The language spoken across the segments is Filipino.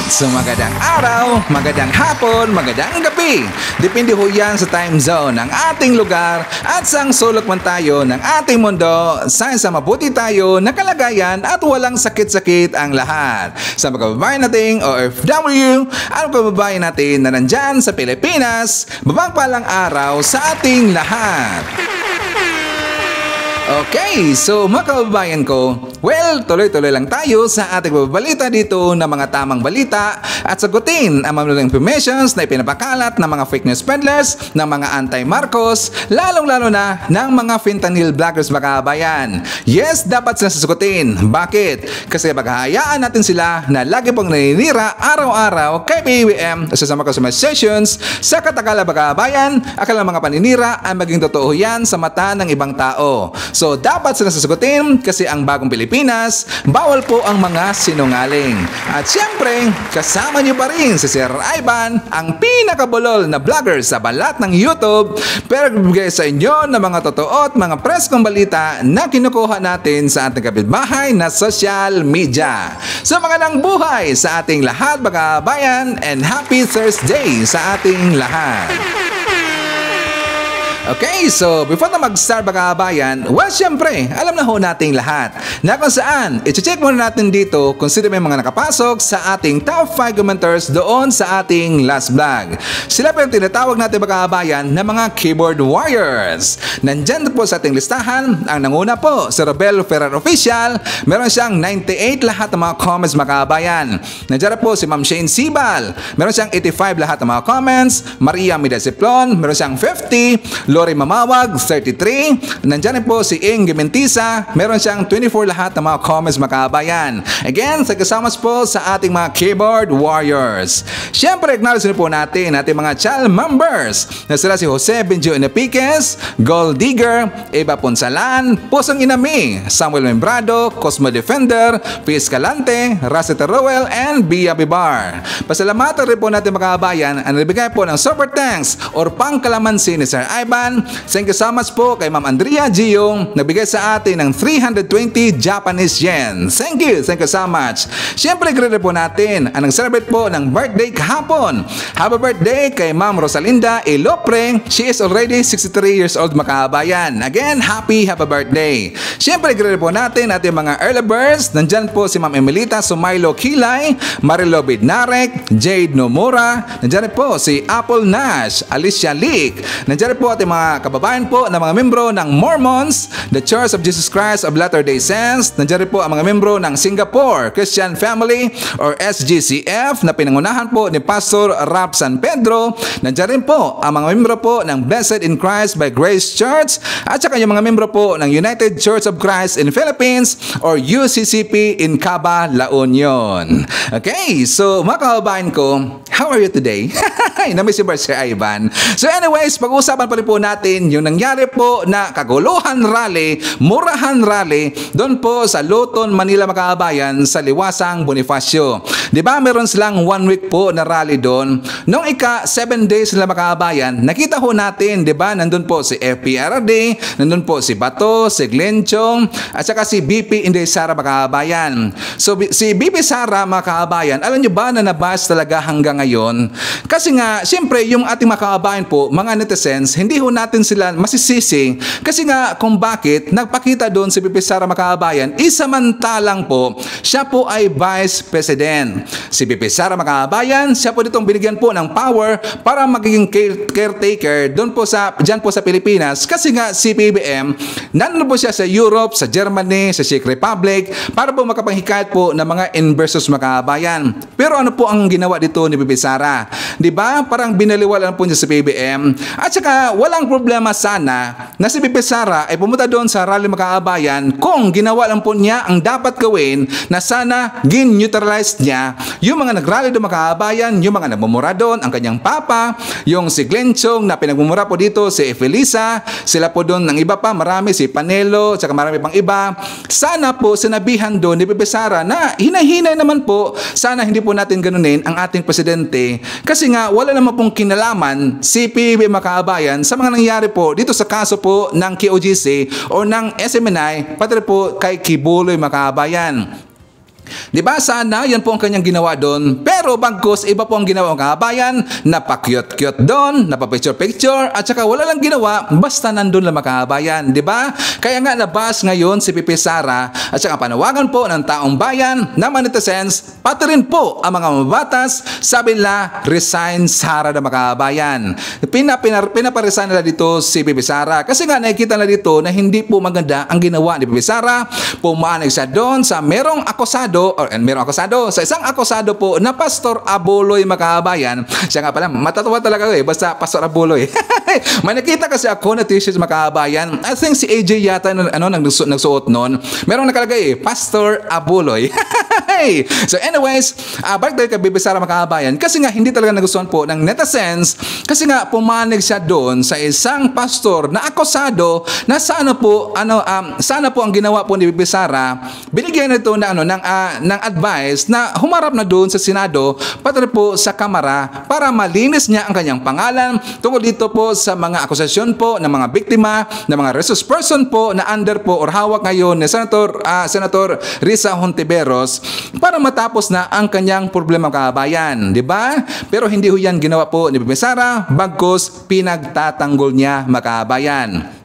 So magandang araw, magandang hapon, magandang gabi. Depende ho yan sa time zone ng ating lugar at sa sulok man tayo ng ating mundo. Sa mabuti tayo na kalagayan at walang sakit-sakit ang lahat. Sa mga kababayan nating OFW, ang kababayan natin na nandyan sa Pilipinas, mapagpalang araw sa ating lahat. Okay, so mga kababayan ko, well, tuloy-tuloy lang tayo sa ating babalita dito na mga tamang balita at sagutin ang mga informations na ipinapakalat ng mga fake news peddlers, ng mga anti-Marcos, lalong-lalo na ng mga fentanyl bloggers mga kababayan. Yes, dapat sila sasagutin. Bakit? Kasi maghahayaan natin sila na lagi pong naninira araw-araw kay PBBM sa mga consumer sessions sa Katagala mga kababayan, akala mga paninira ay maging totoo yan sa mata ng ibang tao. So, dapat sila sasagutin kasi ang bagong Pilipinas, bawal po ang mga sinungaling. At siyempre, kasama niyo pa rin si Sir Ivan, ang pinakabulol na vlogger sa balat ng YouTube, pero bibigay sa inyo ng mga totoo at mga preskong balita na kinukuha natin sa ating kapitbahay na social media. So, magandang buhay sa ating lahat mga bayan and happy Thursday sa ating lahat. Okay, so before na mag-start mga kabayan, well, syempre, alam na ho nating lahat na kung saan, i-check muna natin dito kung sino may mga nakapasok sa ating top 5 commenters doon sa ating last vlog. Sila pa yung tinatawag natin mga kabayan na mga keyboard warriors. Nandyan po sa ating listahan, ang nanguna po, si Robel Ferrer Official, meron siyang 98 lahat ng mga comments mga kabayan. Nandyan po si Ma'am Shane Sibal, meron siyang 85 lahat ng mga comments. Maria Midasiplon, meron siyang 50. Lori Mamawag, 33. Nandiyan po si Ing Gimentisa. Meron siyang 24 lahat ng mga comments mga kabayan. Again, kasamas po sa ating mga keyboard warriors. Siyempre, acknowledge po natin ating mga channel members na sila si Jose Benjo Inapiques, Gold Digger, Eva Ponsalan, Pusong Inami, Samuel Membrado, Cosmo Defender, Piz Calante, Rosetta Rowell, and Bia Bibar. Pasalamatan rin po natin mga kabayan ang nabigay po ng super thanks or pangkalamansi ni Sir Ivan. Thank you so much po kay Ma'am Andrea Giyong nagbigay sa atin ng 320 Japanese yen. Thank you so much. Siyempre, greet po natin ang nag-celebrate po ng birthday kahapon. Happy birthday kay Ma'am Rosalinda Ilopre. She is already 63 years old mga kabayan. Again, happy birthday. Siyempre, greet po natin ating mga early birds. Nandyan po si Ma'am Emilita Sumailo Kilay, Marilo Bidnarek, Jade Nomura. Nandyan po si Apple Nash, Alicia Leak. Nandyan po ating mga kababayan po na mga membro ng Mormons, The Church of Jesus Christ of Latter-day Saints. Nandiyan rin po ang mga membro ng Singapore Christian Family or SGCF na pinangunahan po ni Pastor Rap San Pedro. Nandiyan rin po ang mga membro po ng Blessed in Christ by Grace Church at saka yung mga membro po ng United Church of Christ in Philippines or UCCP in Caba, La Union. Okay, so mga kababayan ko, how are you today? Namiss you ba Sir Ivan? So anyways, pag-usapan pa rin po natin yung nangyari po na kaguluhan rally, murahan rally doon po sa Luton, Manila mga kababayan sa Liwasang Bonifacio. Diba meron silang 1 week po na rally doon. Nung 7 days sila mga kababayan, nakita ho natin, diba, nandun po si FPRD, nandun po si Bato, si Glenchong, at saka si BP Inday Sara mga kababayan. So si BP Sara mga kababayan, alam nyo ba na nabas talaga hanggang ngayon? Kasi nga, siyempre, yung ating mga kababayan po, mga netizens, hindi ho natin sila masisisi kasi nga kung bakit nagpakita doon si BP Sara mga kababayan, isamantalang po, siya po ay Vice President. Si BP Sara mga kababayan, siya po ditong binigyan po ng power para magiging caretaker doon po dyan po sa Pilipinas kasi nga si PBBM, nandun po siya sa Europe, sa Germany, sa Czech Republic para po makapanghikayat po ng mga investors mga kababayan. Pero ano po ang ginawa dito ni BP Sara? Diba? Parang binaliwalan po niya sa PBBM. At saka walang problema sana na si BP Sara ay pumunta doon sa rally mga kababayan kung ginawa lang po niya ang dapat gawin na sana gin-neutralize niya yung mga nag-rally doon mga kababayan, yung mga nagmumura doon, ang kanyang papa, yung si Glenchong na pinagmumura po dito, si Felisa, sila po doon ng iba pa, marami, si Panelo, at saka marami pang iba. Sana po sinabihan doon ni BP Sara na hinahinay naman po, sana hindi po natin ganunin ang ating presidente kasi nga wala naman pong kinalaman si PBBM mga kababayan sa mga nangyari po dito sa kaso po ng KOGC o ng SMNI pati po kay Kibuloy mga kababayan. Di ba sana yan po ang kanyang ginawa doon, pero bagkus iba po ang ginawa ng kabayan, napakyot-kyot doon, napapicture-picture, at saka wala lang ginawa, basta nandun lang makabayan, di ba? Kaya nga nabas ngayon si Pipi Sara at saka panawagan po ng taong bayan na netizens, pati rin po ang mga mabatas, sabi nila, resign Sara na makabayan. Pinaparesign nila dito si Pipi Sara kasi nga nakikita nila dito na hindi po maganda ang ginawa ni Pipi Sara. Pumanig siya doon sa merong akusado sa isang akusado po na Pastor Abuloy makabayan. Siya nga pala, matatawa talaga basta Pastor Abuloy. May nakita kasi ako na t-shirt makabayan. I think si AJ yata nagsuot noon. Merong nakalagay Pastor Abuloy. So anyways, balik tayo kay Pipi Sara makabayan kasi nga hindi talaga nagustuhan po ng netizens kasi nga pumanig siya doon sa isang pastor na akusado na sana po ang ginawa po ni Pipi Sara, binigyan nito na ng advice na humarap na doon sa Senado pati po sa Kamara para malinis niya ang kanyang pangalan tungkol dito po sa mga akusasyon po ng mga biktima, ng mga resource person po na under po or hawak ngayon ni Senator Risa Hontiveros para matapos na ang kanyang problema kabayan, di ba? Pero hindi ho yan ginawa po ni Pipi Sara, bagkus pinagtatanggol niya makabayan.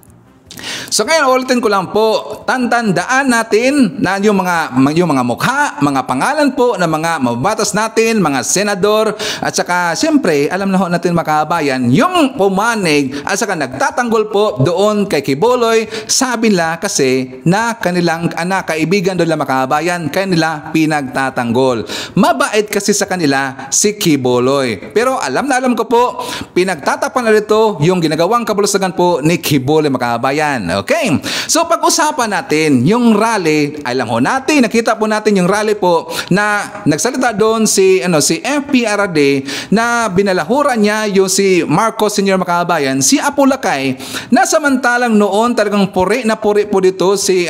So ngayon ulitin ko lang po, tandaan natin na yung mga mukha, mga pangalan po ng mga mababatas natin, mga senador, at saka siyempre alam na ho natin makabayan, yung pumanig at saka nagtatanggol po doon kay Kibuloy, sabi nila kasi na kanilang kaibigan doon lang makabayan, kanila pinagtatanggol. Mabait kasi sa kanila si Kibuloy. Pero alam ko po, pinagtatapan na rito yung ginagawang kabulusagan po ni Kibuloy makabayan. Okay? So pag-usapan natin yung rally, alam ho natin, nakita po natin yung rally po na nagsalita doon si FPRD na binalahuran niya yung si Marcos Sr. makabayan, si Apo Lakay, na samantalang noon talagang puri po dito si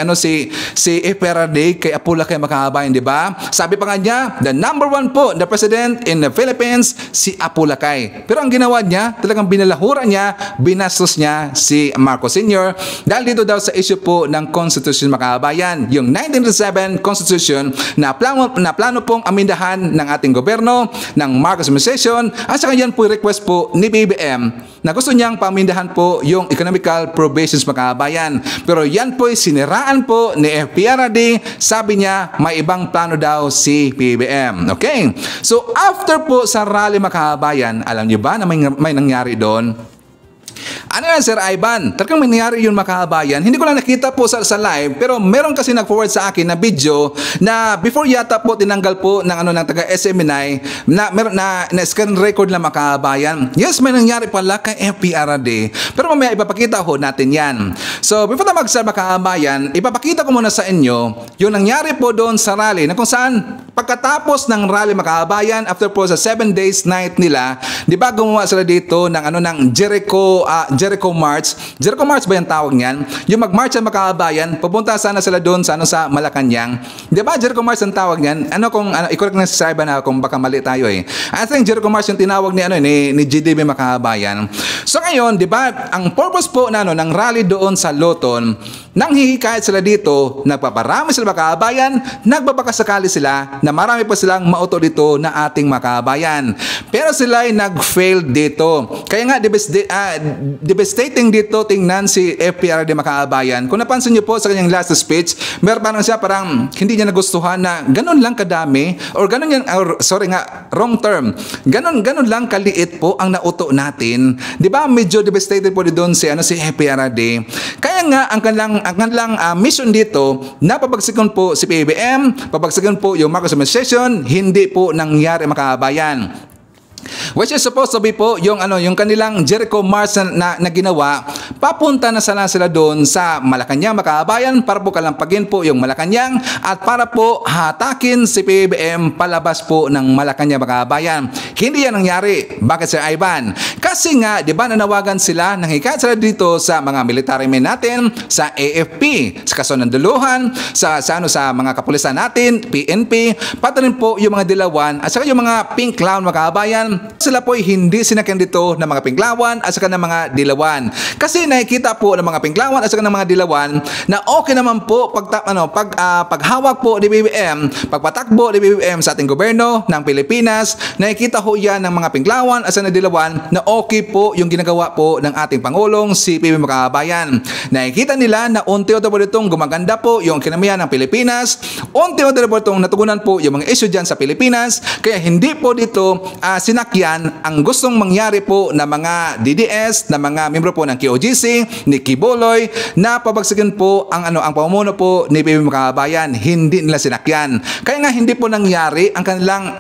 FPRD kay Apo Lakay makabayan, di ba? Sabi pa nga niya, the number one po, the president in the Philippines, si Apo Lakay. Pero ang ginawa niya, talagang binalahuran niya, binastos niya si Marcos Sr. Dahil dito daw sa issue po ng Constitution makabayan, yung 1987 Constitution na plano pong amindahan ng ating gobyerno, ng Marcos administration, at saka yan po request po ni BBM na gusto niyang pamindahan po yung economical provisions makabayan. Pero yan po siniraan po ni FPRD, sabi niya may ibang plano daw si BBM. Okay? So after po sa rally makabayan, alam niyo ba na may nangyari doon? Ano yan, Sir Ivan? Talagang nangyari yun makabayan. Hindi ko lang nakita po sa live, pero meron kasi nag-forward sa akin na video na before yata po tinanggal po ng taga SMNI na screen record lang makabayan. Yes, may nangyari pala kay FPRD. Pero mamaya ipapakita ho natin yan. So before na mag-start makabayan, ipapakita ko muna sa inyo yung nangyari po doon sa rally na kung saan pagkatapos ng rally makabayan, after po sa 7 days night nila, di ba gumawa sila dito ng Jericho March. Jericho March ba yung tawag niyan? Yung mag-march ang makabayan, pupunta sana sila doon sa Malacanang. Di ba Jericho March ang tawag niyan? I-correct na si Saiba na kung baka mali tayo eh. I think Jericho March yung tinawag ni GDB makabayan. So ngayon, di ba, ang purpose po ng rally doon sa Loton, nang hihikayat sila dito, nagpaparami sila makabayan, nagbabakasakali sila na marami pa silang mauto dito na ating makabayan. Pero sila ay nag-fail dito. Kaya nga, devastating dito tingnan si FPRD makabayan. Kung napansin niyo po sa kanyang last speech, meron siya parang hindi niya nagustuhan na ganun lang kadami or ganun yan, wrong term. Ganun lang kaliit po ang nauto natin. 'Di ba? Medyo devastated po doon si FPRD. Kaya nga ang kanilang mission dito, napabagsikan po si PBM, pabagsikan po yung Marcos administration, hindi po nangyari makabayan. Which is supposed to be po yung kanilang Jericho March na ginawa, papunta na sana sila doon sa Malacanang makabayan para po kalampagin po yung Malacanang at para po hatakin si PBM palabas po ng Malacanang makabayan. Hindi yan nangyari. Bakit, Sir Ivan? Kasi nga, di ba nanawagan sila, nanghikat sila dito sa mga military men natin, sa AFP, sa kasunanduluhan, sa mga kapulisan natin, PNP, pati rin po yung mga dilawan, at saka yung mga pink clown, mga kababayan. Sila po ay hindi sinakyan dito ng mga pinklawan at saka ng mga dilawan. Kasi nakikita po ng mga pinklawan at saka ng mga dilawan na okay naman po paghawak po ni BBM, pagpatakbo ni BBM sa ating gobyerno ng Pilipinas, nakikita ho yan ng mga pinklawan at saka ng dilawan na okay po yung ginagawa po ng ating Pangulong si PBBM, mga kababayan. Nakikita nila na unti-unti po ditong gumaganda po yung kinamihan ng Pilipinas, unti-unti po itong natugunan po yung mga issue dyan sa Pilipinas, kaya hindi po dito sinakyan ang gustong mangyari po na mga DDS, na mga membro po ng KOGC, ni Kiboloy, na pabagsakin po ang pamumuno po ni PBBM, mga kababayan. Hindi nila sinakyan. Kaya nga hindi po nangyari ang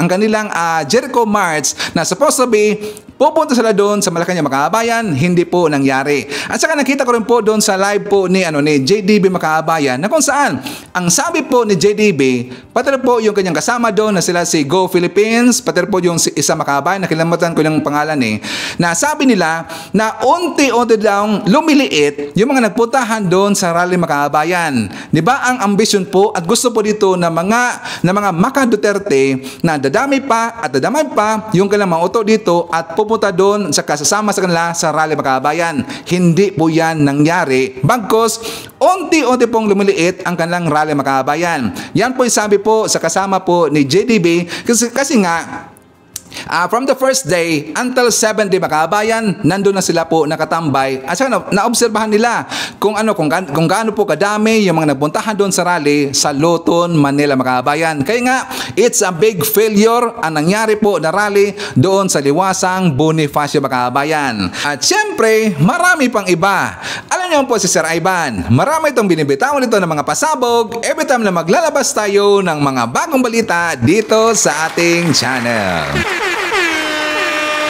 kanilang Jericho March na supposed to be pupunta sila doon sa Malacanang, mga kababayan. Hindi po nangyari. At saka nakita ko rin po doon sa live po ni JDB, mga kababayan, na kung saan ang sabi po ni JDB, pati po yung kanyang kasama doon na sila si Go Philippines, pati po yung isa, mga kababayan, nakalimutan ko yung pangalan na sabi nila na unti-unti lang lumiliit yung mga nagpuntahan doon sa rally, mga kababayan. Di ba ang ambisyon po at gusto po dito na mga Maka Duterte na dadami pa yung kanilang mga auto dito at pupunta doon sa kasasama sa kanila sa rally, mga kababayan. Hindi po yan nangyari. Bagkos, unti-unti pong lumiliit ang kanilang rally, mga kababayan. Yan po yung sabi po sa kasama po ni JDB kasi nga from the first day until 7 day, mga kababayan, nandun na sila po nakatambay at saka naobserbahan nila kung gaano po kadami yung mga nagpuntahan doon sa rally sa Luton, Manila, mga kababayan. Kaya nga, it's a big failure ang nangyari po na rally doon sa Liwasang Bonifacio, mga kababayan. At syempre, marami pang iba. Alam niyo po si Sir Ivan, marami itong binibitawan dito ng mga pasabog every time na maglalabas tayo ng mga bagong balita dito sa ating channel.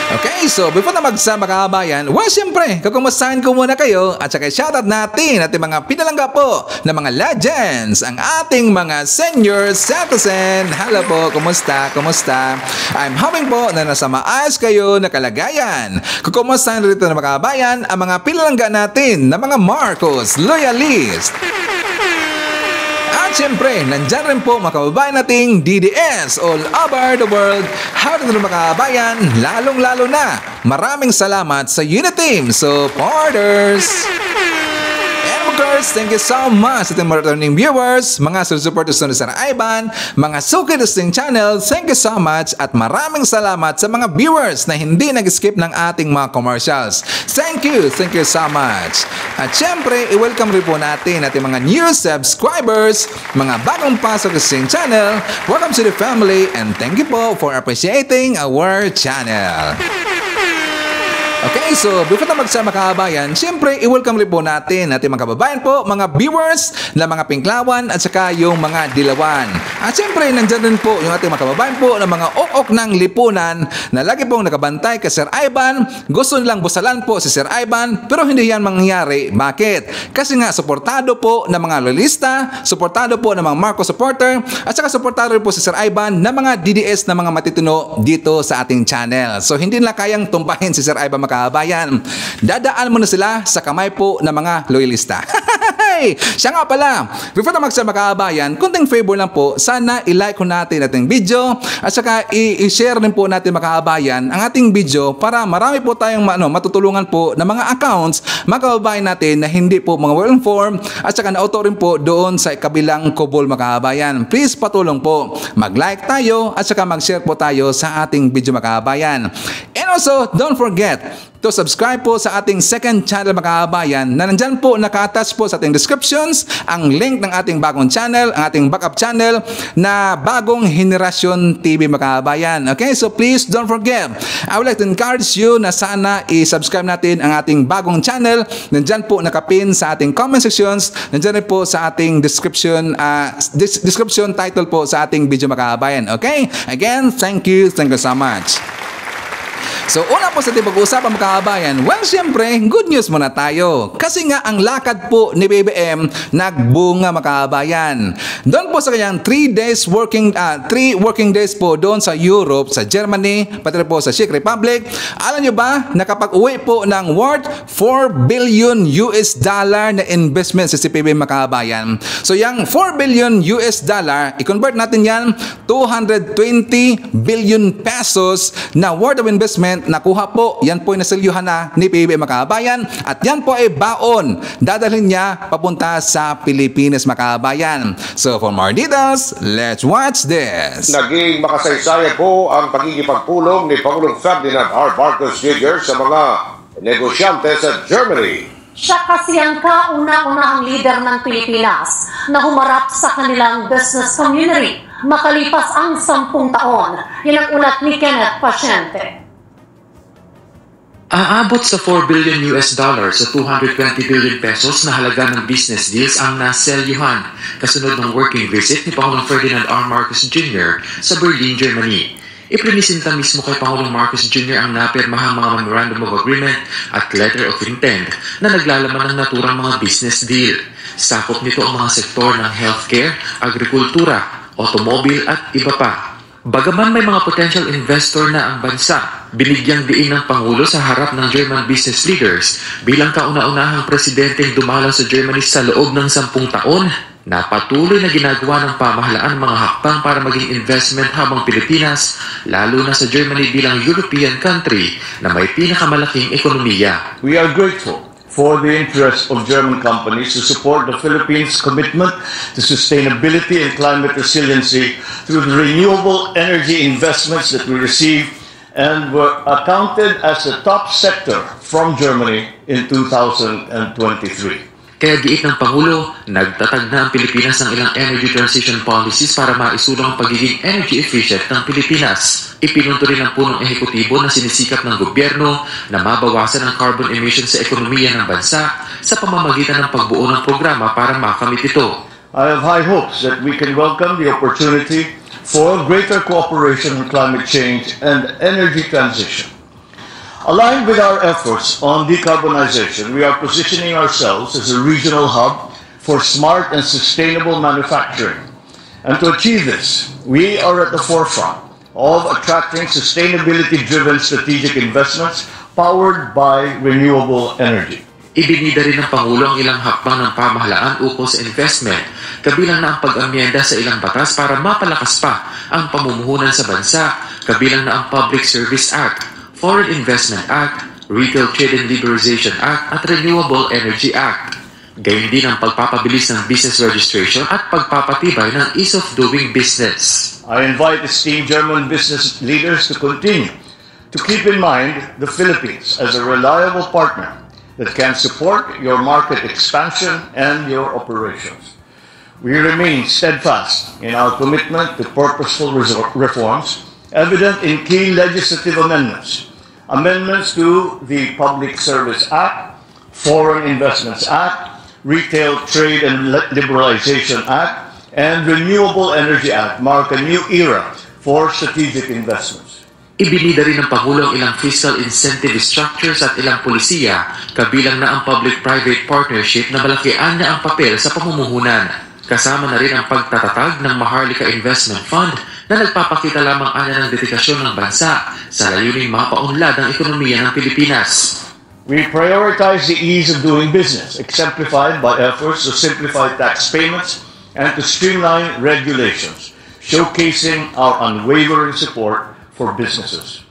Okay, so before na magsama, mga kababayan, siyempre, kukumustahin ko muna kayo at saka shoutout natin ating mga pinalangga po na mga legends, ang ating mga senior citizen. Hello po, kumusta? I'm hoping po na nasa maayos kayo na kalagayan. Kukumustahin rito na, mga kababayan, ang mga pinalangga natin na mga Marcos loyalist. At siyempre, nandyan rin po mga kababayan nating DDS all over the world. Howdy na, mga kababayan, lalong-lalo na. Maraming salamat sa Uniteam supporters. And of course, thank you so much sa ating mga returning viewers, mga supporters ni Sir Ivan, mga suki ng channel. Thank you so much at maraming salamat sa mga viewers na hindi nag-skip ng ating mga commercials. Thank you so much. At syempre, i-welcome rin po natin ating mga new subscribers, mga bagong pasok sa channel. Welcome to the family and thank you po for appreciating our channel. Okay, so before na magsama, kababayan, siyempre i-welcome rin po natin ating mga kababayan po, mga viewers na mga pinklawan at saka yung mga dilawan. At siyempre, nandyan din po yung ating mga kababayan po na mga ok-ok ng lipunan na lagi pong nakabantay kay Sir Ivan. Gusto nilang busalan po si Sir Ivan pero hindi yan mangyayari. Bakit? Kasi nga, suportado po ng mga loyalista, suportado po ng mga Marcos supporter at saka suportado rin po si Sir Ivan na mga DDS na mga matitino dito sa ating channel. So, hindi nila kayang tumpahin si Sir Ivan, kababayan. Dadaan mo na sila sa kamay po ng mga loyalista. Siya nga pala, before na magsama, kababayan, kunting favor lang po, sana i-like ko natin ating video at saka i-share din po natin, mga kababayan, ang ating video para marami po tayong matutulungan po ng mga accounts, mga kababayan natin na hindi po mga well-informed at saka na-auto rin po doon sa kabilang kubol, mga kababayan. Please patulong po, mag-like tayo at saka mag-share po tayo sa ating video, mga kababayan. And also, don't forget to subscribe po sa ating second channel, mga kababayan, na nandyan po naka-attach po sa ating descriptions ang link ng ating bagong channel, ang ating backup channel na Bagong Henerasyon TV, mga kababayan. Okay, so please don't forget. I would like to encourage you na sana i-subscribe natin ang ating bagong channel. Nandyan po nakapin sa ating comment sections, nandyan rin po sa ating description title po sa ating video, mga kababayan. Okay, again, thank you so much. So una po sa ating pag-uusapan mga kabayan, well siyempre, good news muna tayo. Kasi nga ang lakad po ni BBM nagbunga mga kabayan. Doon po sa kanyang 3 working days po doon sa Europe, sa Germany, pati po sa Czech Republic. Alam nyo ba, nakapag-uwi po ng worth $4 billion na investment sa CPB mga kabayan. So yung $4 billion, i-convert natin yan, 220 billion pesos na worth of investment nakuha po. Yan po ay nasilyuhan na ni PBB mga kabayan at yan po ay baon. Dadalhin niya papunta sa Pilipinas mga kabayan. So for more details, let's watch this. Naging makasaysaya po ang pagkikipagpulong ni Pangulong Ferdinand R. Marcos Jr. sa mga negosyante sa Germany. Siya kasi ang kauna-unahang leader ng Pilipinas na humarap sa kanilang business community makalipas ang 10 taon. Yan ang ulat ni Kenneth Pasyente. Aabot sa $4 billion sa 220 billion pesos na halaga ng business deals ang naselyuhan kasunod ng working visit ni Pangulong Ferdinand R. Marcos Jr. sa Berlin, Germany. Iprinisinta mismo kay Pangulong Marcos Jr. ang napirmahang mga Memorandum of Agreement at Letter of Intent na naglalaman ng naturang mga business deal. Sakop nito ang mga sektor ng healthcare, agrikultura, automobile at iba pa. Bagaman may mga potential investor na ang bansa, binigyang diin ng Pangulo sa harap ng German business leaders bilang kauna-unahang presidenteng dumalaw sa Germany sa loob ng 10 taon na patuloy na ginagawa ng pamahalaan mga hakbang para maging investment hub ang Pilipinas, lalo na sa Germany bilang European country na may pinakamalaking ekonomiya. We are grateful for the interest of German companies to support the Philippines' commitment to sustainability and climate resiliency through the renewable energy investments that we receive and were accounted as a top sector from Germany in 2023. Kaya giit ng Pangulo, nagtatag na ang Pilipinas ng ilang energy transition policies para maisulong ang pagiging energy efficient ng Pilipinas. Ipinunto rin ng punong ehekutibo na sinisikap ng gobyerno na mabawasan ang carbon emissions sa ekonomiya ng bansa sa pamamagitan ng pagbuo ng programa para makamit ito. I have high hopes that we can welcome the opportunity for greater cooperation on climate change and energy transition. Aligned with our efforts on decarbonization, we are positioning ourselves as a regional hub for smart and sustainable manufacturing. And to achieve this, we are at the forefront of attracting sustainability-driven strategic investments powered by renewable energy. Ibinida rin ng Pangulo ang ilang hakbang ng pamahalaan ukol sa investment, kabilang na ang pag-amyenda sa ilang batas para mapalakas pa ang pamumuhunan sa bansa, kabilang na ang Public Service Act, Foreign Investment Act, Retail Trade and Liberalization Act at Renewable Energy Act. Gayun din ang pagpapabilis ng business registration at pagpapatibay ng ease of doing business. I invite esteemed German business leaders to continue to keep in mind the Philippines as a reliable partner that can support your market expansion and your operations. We remain steadfast in our commitment to purposeful reforms, evident in key legislative amendments to the Public Service Act, Foreign Investments Act, Retail Trade and Liberalization Act, and Renewable Energy Act mark a new era for strategic investments. Ibinida rin ng Pangulo ang ilang fiscal incentive structures at ilang polisiya, kabilang na ang public-private partnership na malakian na ang papel sa pamumuhunan. Kasama na rin ang pagtatatag ng Maharlika Investment Fund na nagpapakita lamang anya ng dedikasyon ng bansa sa layuning mapaunlad ang ekonomiya ng Pilipinas. We prioritize the ease of doing business, exemplified by efforts to simplify tax payments and to streamline regulations, showcasing our unwavering support for businesses.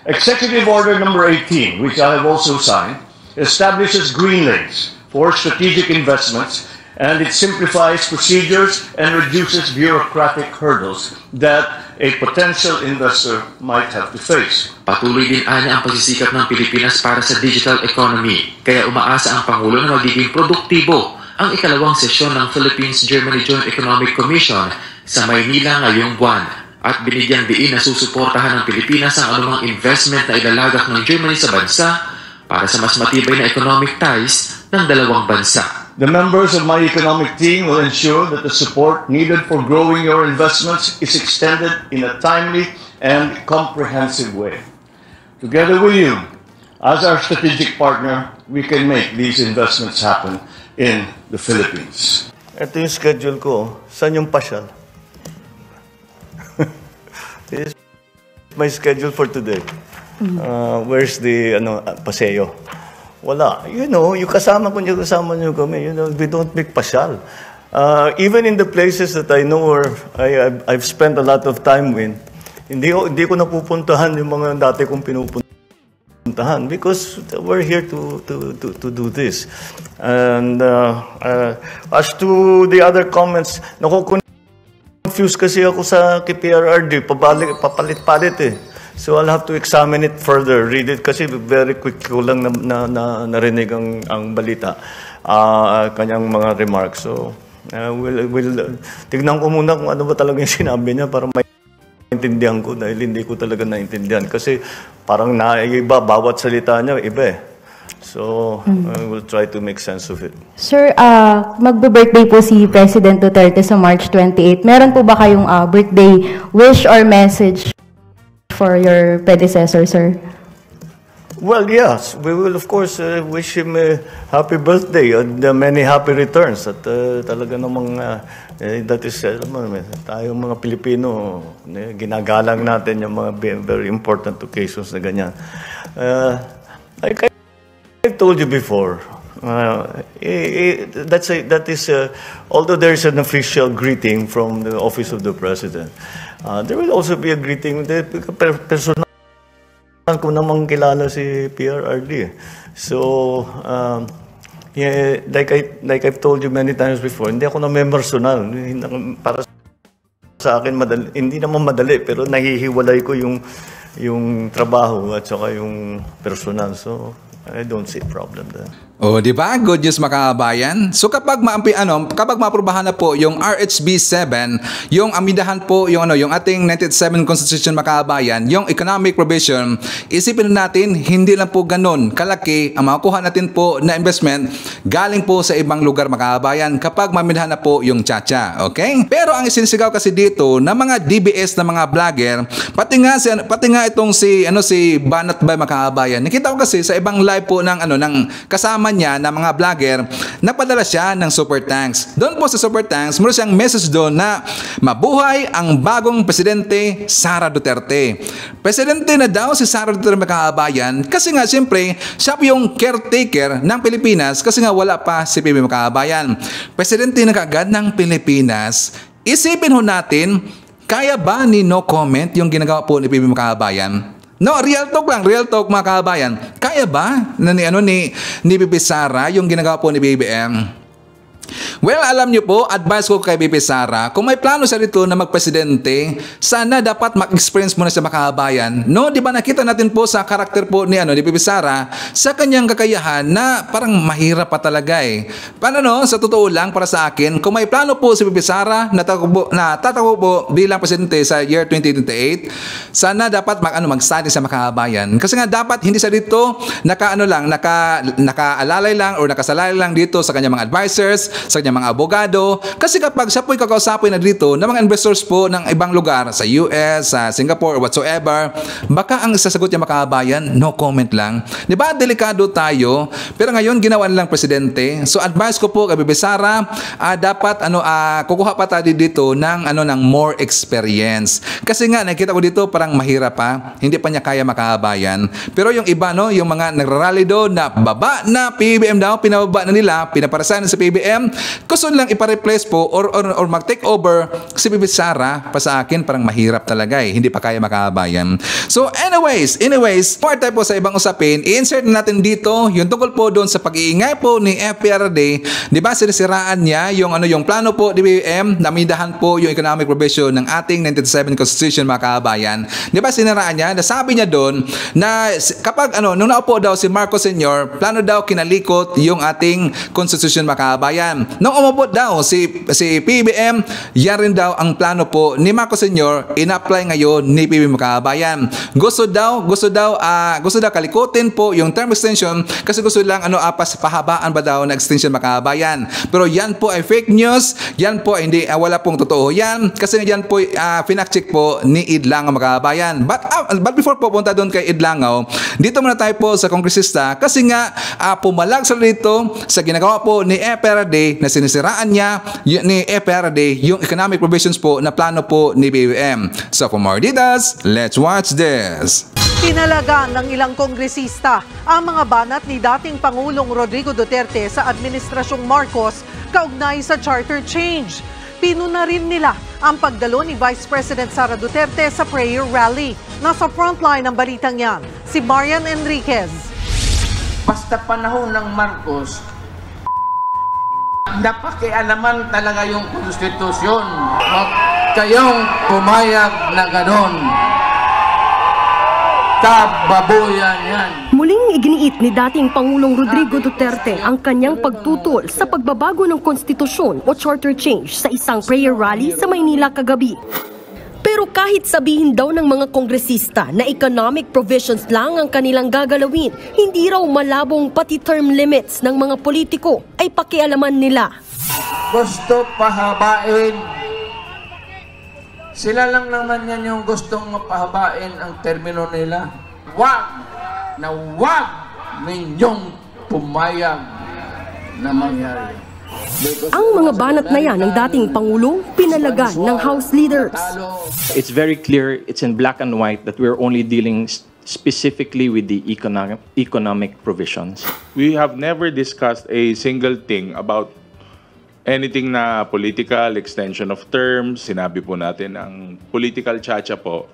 Executive Order Number 18, which I have also signed, establishes green lanes for strategic investments, and it simplifies procedures and reduces bureaucratic hurdles that a potential investor might have to face. Patuloy din anya ang pagsisikap ng Pilipinas para sa digital economy, kaya umaasa ang Pangulo na magiging produktibo ang ikalawang sesyon ng Philippines-Germany Joint Economic Commission sa Maynila ngayong buwan at binigyang diin na susuportahan ng Pilipinas ang anumang investment na ilalagak ng Germany sa bansa para sa mas matibay na economic ties ng dalawang bansa. The members of my economic team will ensure that the support needed for growing your investments is extended in a timely and comprehensive way. together with you, as our strategic partner, we can make these investments happen in the Philippines. Ito yung schedule ko. Saan yung pasyal? This is my schedule for today. Where's the paseo? Wala. You know, yung kasama nyo kami. You know, we don't make pasyal. Even in the places that I know or I've spent a lot of time with, hindi ko napupuntahan yung mga dati kong pinupuntahan because we're here to do this. And as to the other comments, confused kasi ako sa PRRD, papalit-palit eh. So I'll have to examine it further, read it kasi very quick ko lang narinig ang balita, kanyang mga remarks. So we'll tignan ko muna kung ano ba talaga yung sinabi niya para maintindihan ko dahil hindi ko talaga naintindihan kasi parang naiiba bawat salita niya iba eh. So, we'll try to make sense of it. Sir, magbe-birthday po si President Duterte sa March 28. Meron po ba kayong birthday wish or message for your predecessor, sir? Well, yes. We will, of course, wish him a happy birthday and many happy returns. At talaga namang, that is, tayong mga Pilipino, ginagalang natin yung mga very important occasions na ganyan. Like I told you before, that is, although there is an official greeting from the Office of the President, there will also be a greeting. Personal ko namang kilala si PRRD. So, yeah, like I've told you many times before, hindi ako na member personal. Para sa akin, hindi naman madali, pero nahihiwalay ko yung trabaho at saka yung personal. So, I don't see a problem there. Oh, di ba? Good news mga kabayan. So kapag kapag maaprubahan na po yung RHB 7, yung amidahan po yung yung ating 1997 Constitution mga kabayan, yung economic provision, isipin natin hindi lang po ganun kalaki ang makukuha natin po na investment galing po sa ibang lugar mga kabayan kapag mamidahan na po yung Chacha, okay? Pero ang isinisigaw kasi dito na mga DBS na mga vlogger, pati nga itong si Banat Bay mga kabayan. Nakita ko kasi sa ibang live po ng kasama niya na mga vlogger, napadala siya ng super thanks. Doon po sa super thanks, meron siyang message doon na mabuhay ang bagong presidente Sara Duterte. Presidente na daw si Sara Duterte mga kabayan kasi nga siyempre siya po yung caretaker ng Pilipinas kasi nga wala pa si PBBM mga kabayan. Presidente na kaagad ng Pilipinas. Isipin ho natin, kaya ba ni no comment yung ginagawa po ni PBBM mga kabayan? No, real talk lang, real talk mga kababayan. Kaya ba na ni BP Sara yung ginagawa po ni BBM? Well, alam niyo po, advice ko kay BP Sara, kung may plano siya rito na magpresidente, sana dapat mag-experience muna sa makabayan. No, di ba nakita natin po sa karakter po ni BP Sara sa kanyang kakayahan na parang mahirap pa talaga eh. Paano sa totoo lang para sa akin, kung may plano po si BP Sara na tatakbo po bilang presidente sa year 2028, sana dapat mag-study sa makabayan. Kasi nga dapat hindi siya dito nakaalalay lang or nakasalalay lang dito sa kanyang mga advisors, sa kanyang mga abogado. Kasi kapag siya po'y kakausapin na dito ng mga investors po ng ibang lugar sa US, sa Singapore or whatsoever, baka ang sasagot niya makabayan, no comment lang. Di ba? Delikado tayo. Pero ngayon, ginawa nilang presidente. So, advice ko po kay BP Sara, dapat kukuha pa tayo dito ng more experience. Kasi nga, nakita ko dito parang mahirap pa. Hindi pa niya kaya makabayan. Pero yung iba, yung mga nagrarally doon na baba na PBBM daw, pinababa na nila, pinaparasan sa PBBM, gusto lang ipa-replace po or mag-take over si BP Sara, pa sa akin parang mahirap talaga eh. Hindi pa kaya makabayan. So anyways, more tayo po sa ibang usapin. I-insert natin dito yung tungkol po doon sa pag-iingay po ni FPRD. Di ba sinisiraan niya yung plano po ni BBM, namidahan po yung economic provision ng ating 1997 Constitution mga kabayan. Di ba siniraan niya? Nasabi niya doon na kapag nung naupo daw si Marcos Sr., plano daw kinalikot yung ating Constitution mga kabayan. Nung umabot daw si PBBM, yan rin daw ang plano po ni Marcos Sr. in-apply ngayon ni PBBM mga kabayan. gusto daw kalikutin po yung term extension kasi gusto lang pahabaan ba daw na extension mga kabayan. Pero yan po ay fake news, yan po ay hindi, wala pong totoo yan kasi yan po finact-check po ni Idlangaw mga kabayan. But before po punta doon kay Idlangaw, dito muna tayo po sa kongresista kasi nga pumalag sa dito sa ginagawa po ni EPRD na sinisiraan niya ni EPRD yung economic provisions po na plano po ni BBM. So for more details, let's watch this. Tinalaga ng ilang kongresista ang mga banat ni dating Pangulong Rodrigo Duterte sa Administrasyong Marcos kaugnay sa charter change. Pinuna rin nila ang pagdalo ni Vice President Sara Duterte sa prayer rally. Nasa frontline ng balitang yan, si Marian Enriquez. Basta panahon ng Marcos, napakialaman talaga yung konstitusyon. Huwag kayong pumayag na ganon. Kababuyan yan. Muling iginiit ni dating Pangulong Rodrigo Duterte ang kanyang pagtutol sa pagbabago ng konstitusyon o charter change sa isang prayer rally sa Maynila kagabi. Pero kahit sabihin daw ng mga kongresista na economic provisions lang ang kanilang gagalawin, hindi raw malabong pati term limits ng mga politiko ay pakialaman nila. Gusto pahabain. Sila lang naman yan yung gustong mapahabain ang termino nila. Wag ninyong pumayag na mangyari. Ang mga banat na yan ng dating Pangulo, pinalagan ng House leaders. It's very clear, it's in black and white that we're only dealing specifically with the economic provisions. We have never discussed a single thing about anything na political, extension of terms. Sinabi po natin ang political chacha po.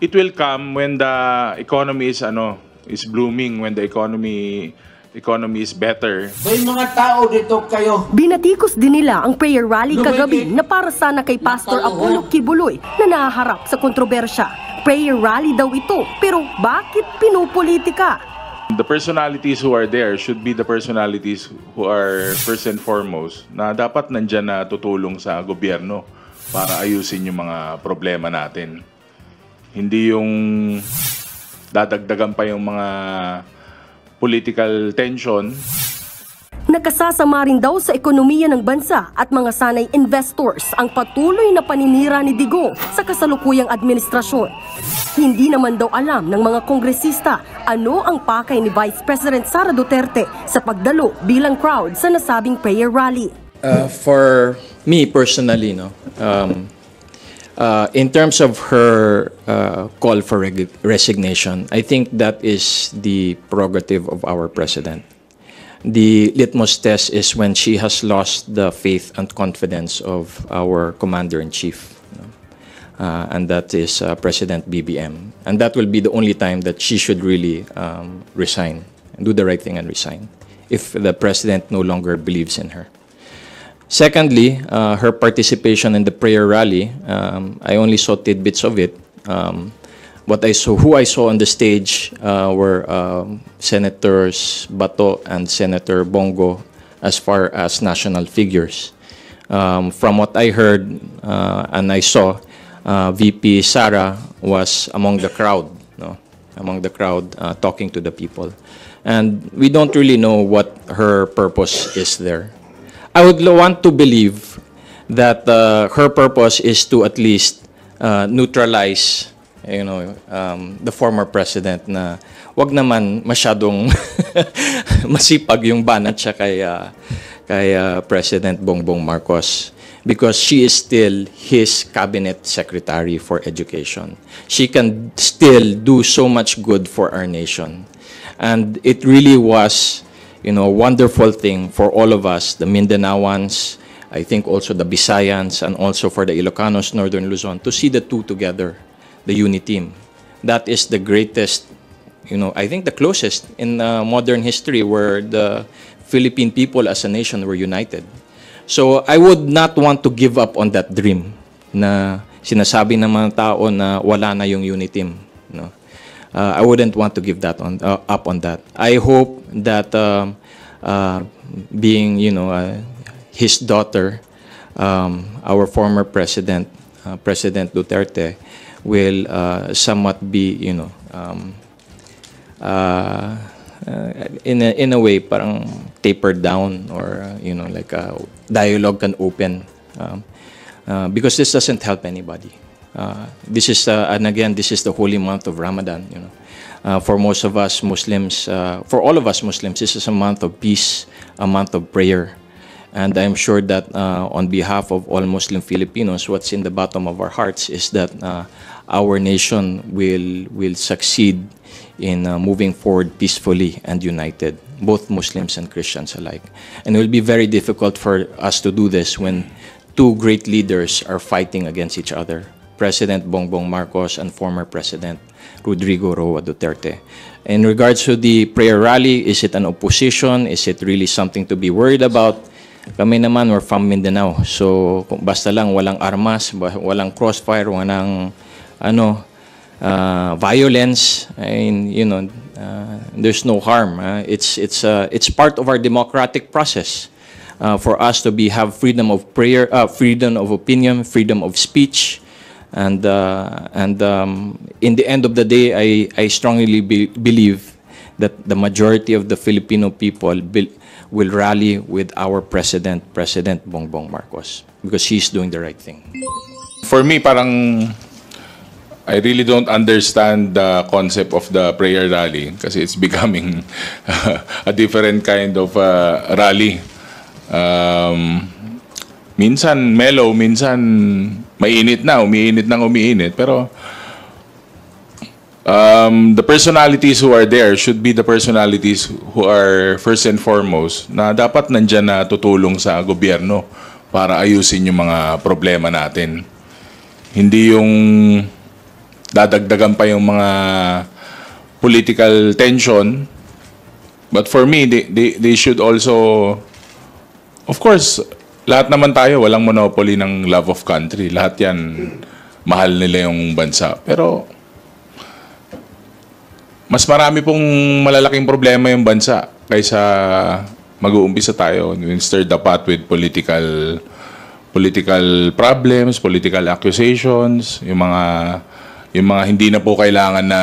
It will come when the economy is blooming, when the economy is better. May mga tao dito kayo. Binatikos din nila ang prayer rally kagabi na para sana kay Pastor Apollo Kibuloy na nahaharap sa kontrobersya. Prayer rally daw ito, pero bakit pinupolitika? The personalities who are there should be the personalities who are first and foremost na dapat nandyan na tutulong sa gobyerno para ayusin yung mga problema natin. Hindi yung dadagdagan pa yung mga political tension. Nakasasama rin daw sa ekonomiya ng bansa at mga sanay investors ang patuloy na paninira ni Digong sa kasalukuyang administrasyon. Hindi naman daw alam ng mga kongresista ano ang pakay ni Vice President Sara Duterte sa pagdalo bilang crowd sa nasabing prayer rally. For me personally, in terms of her call for resignation, I think that is the prerogative of our president. The litmus test is when she has lost the faith and confidence of our commander-in-chief, and that is President BBM. And that will be the only time that she should really resign, and do the right thing and resign, if the president no longer believes in her. Secondly, her participation in the prayer rally, I only saw tidbits of it. Who I saw on the stage were Senators Bato and Senator Bongo as far as national figures. From what I heard and I saw, VP Sara was among the crowd, talking to the people. And we don't really know what her purpose is there. I would want to believe that her purpose is to at least neutralize, the former president na wag naman masyadong masipag yung banat siya kay President Bongbong Marcos, because she is still his cabinet secretary for education. She can still do so much good for our nation. And it really was a wonderful thing for all of us, the Mindanaoans, I think also the Bisayans, and also for the Ilocanos, Northern Luzon, to see the two together, the UNITEAM. That is the greatest, I think the closest in modern history where the Philippine people as a nation were united. So I would not want to give up on that dream na sinasabi ng mga tao na wala na yung UNITEAM. I wouldn't want to give that up on that. I hope that being, his daughter, our former president, President Duterte, will somewhat be, in a way parang tapered down, or like a dialogue can open, because this doesn't help anybody. This is and again, this is the holy month of Ramadan. For most of us Muslims, for all of us Muslims, this is a month of peace, a month of prayer. And I'm sure that on behalf of all Muslim Filipinos, what's in the bottom of our hearts is that our nation will succeed in moving forward peacefully and united, both Muslims and Christians alike. And it will be very difficult for us to do this when two great leaders are fighting against each other, President Bongbong Marcos and former President Rodrigo Roa Duterte. In regards to the prayer rally, is it an opposition? Is it really something to be worried about? Kami naman, we're from Mindanao. So, basta lang walang armas, walang crossfire, walang violence, and there's no harm. It's part of our democratic process for us to have freedom of prayer, freedom of opinion, freedom of speech, and in the end of the day, I strongly believe that the majority of the Filipino people will rally with our President Bongbong Marcos, because he's doing the right thing. For me, parang I really don't understand the concept of the prayer rally kasi it's becoming a different kind of rally. Minsan mellow, minsan mainit na, umiinit. Pero the personalities who are there should be the personalities who are first and foremost na dapat nandyan na tutulong sa gobyerno para ayusin yung mga problema natin. Hindi yung dadagdagan pa yung mga political tension. But for me, they should also, of course, lahat naman tayo, walang monopoly ng love of country. Lahat yan, mahal nila yung bansa. Pero mas marami pong malalaking problema yung bansa kaysa mag-uumpisa tayo, stir the pot with political problems, political accusations, yung mga hindi na po kailangan na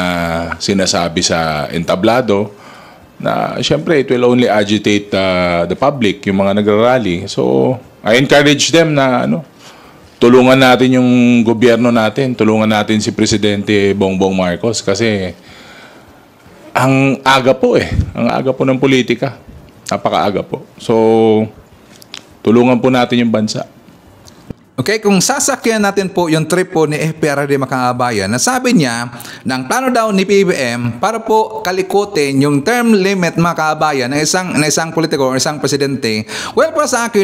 sinasabi sa entablado na syempre it will only agitate the public, yung mga nagrarally. So I encourage them na tulungan natin yung gobyerno natin, tulungan natin si Presidente Bongbong Marcos kasi ang aga po ng politika. Napakaaga po. So, tulungan po natin yung bansa. Okay, kung sasakyan natin po yung trip po ni FPRD Makabayan, nasabi niya na ang plano daw ni PBBM para po kalikutin yung term limit mga kabayan ng isang politiko o isang presidente. Well, para sa akin,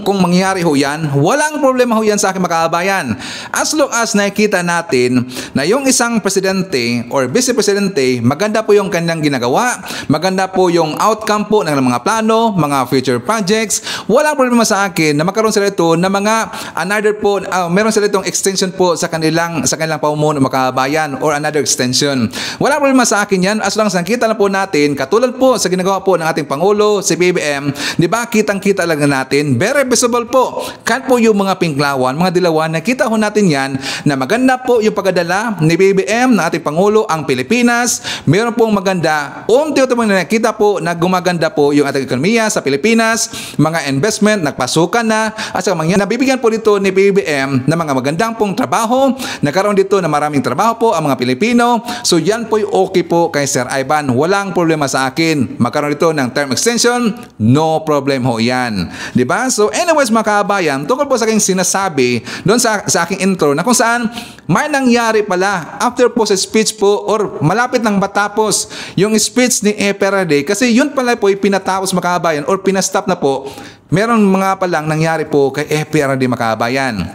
kung mangyari ho yan, walang problema ho yan sa akin mga kabayan. As long as nakikita natin na yung isang presidente or vice-presidente, maganda po yung kanyang ginagawa, maganda po yung outcome po ng mga plano, mga future projects, walang problema sa akin na magkaroon sila ito na mga another po, meron sila itong extension po sa kanilang pamumuno makabayan or another extension. Wala problema sa akin yan as long as nakita na po natin, katulad po sa ginagawa po ng ating Pangulo, si PBBM, di ba kitang-kita lang na natin, very visible po. Kahit po yung mga pinklawan, mga dilawan, nakita ho natin yan na maganda po yung pagdadala ni PBBM ng ating Pangulo ang Pilipinas. Meron pong maganda, unti-unti pong nakita po na gumaganda po yung ating ekonomiya sa Pilipinas, mga investment, nagpasukan na, at saka nabibigyan po dito ni PBBM na mga magandang pong trabaho, nagkaroon dito na maraming trabaho po ang mga Pilipino. So yan po yung okay po kay Sir Ivan, walang problema sa akin. Magkaroon dito ng term extension, no problem ho yan. Diba? So anyways mga kabayan, tungkol po sa aking sinasabi doon sa aking intro na kung saan may nangyari pala after po sa speech po or malapit nang matapos yung speech ni FPRD kasi yun pala po pinatapos mga kabayan or pinastop na po. Meron mga palang nangyari po kay FPRD Makabayan.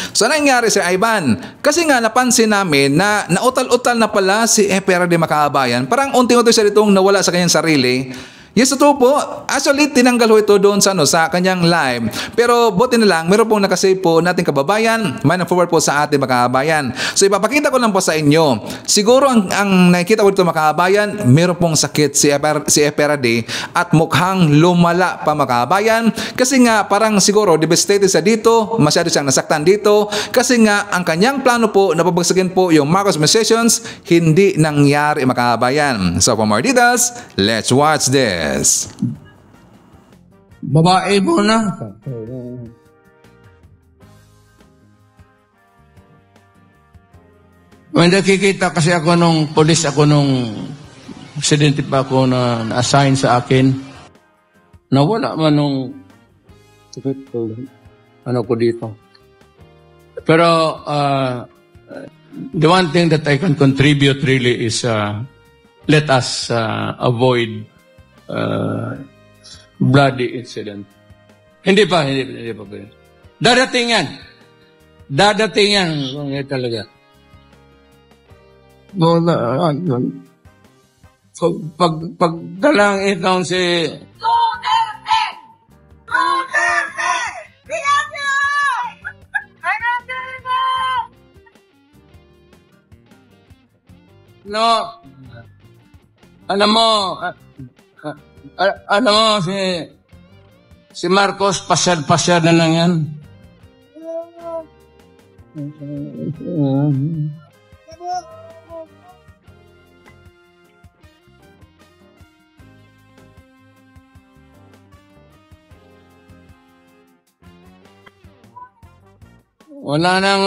So nangyari si Ivan? Kasi nga napansin namin na nautal-utal na pala si FPRD Makabayan. Parang unti-unti siya ditong nawala sa kanyang sarili. Yes, totoo po. Actually, tinanggal ho ito doon sa, sa kanyang live. Pero buti na lang, meron pong nakasave po nating kababayan, man forward po sa ating mga kababayan. So ipapakita ko lang po sa inyo. Siguro ang nakikita ko dito mga kababayan, meron pong sakit si FPRD at mukhang lumala pa mga kababayan. Kasi nga parang siguro devastated siya dito, masyado siyang nasaktan dito. Kasi nga ang kanyang plano po na pabagsagin po yung Marcos administrations, hindi nangyari mga kababayan. So for more details, let's watch this. Babae mo na. May nakikita kasi ako nung police, ako nung presidente pa ako na na-assign sa akin. Nawala man nung ano ko dito. Pero the one thing that I can contribute really is let us avoid bloody incident. Hindi pa. Dadating yan. Talaga. Pagdalang itong si No. Alam mo si Marcos pasyal na lang yan. Wala nang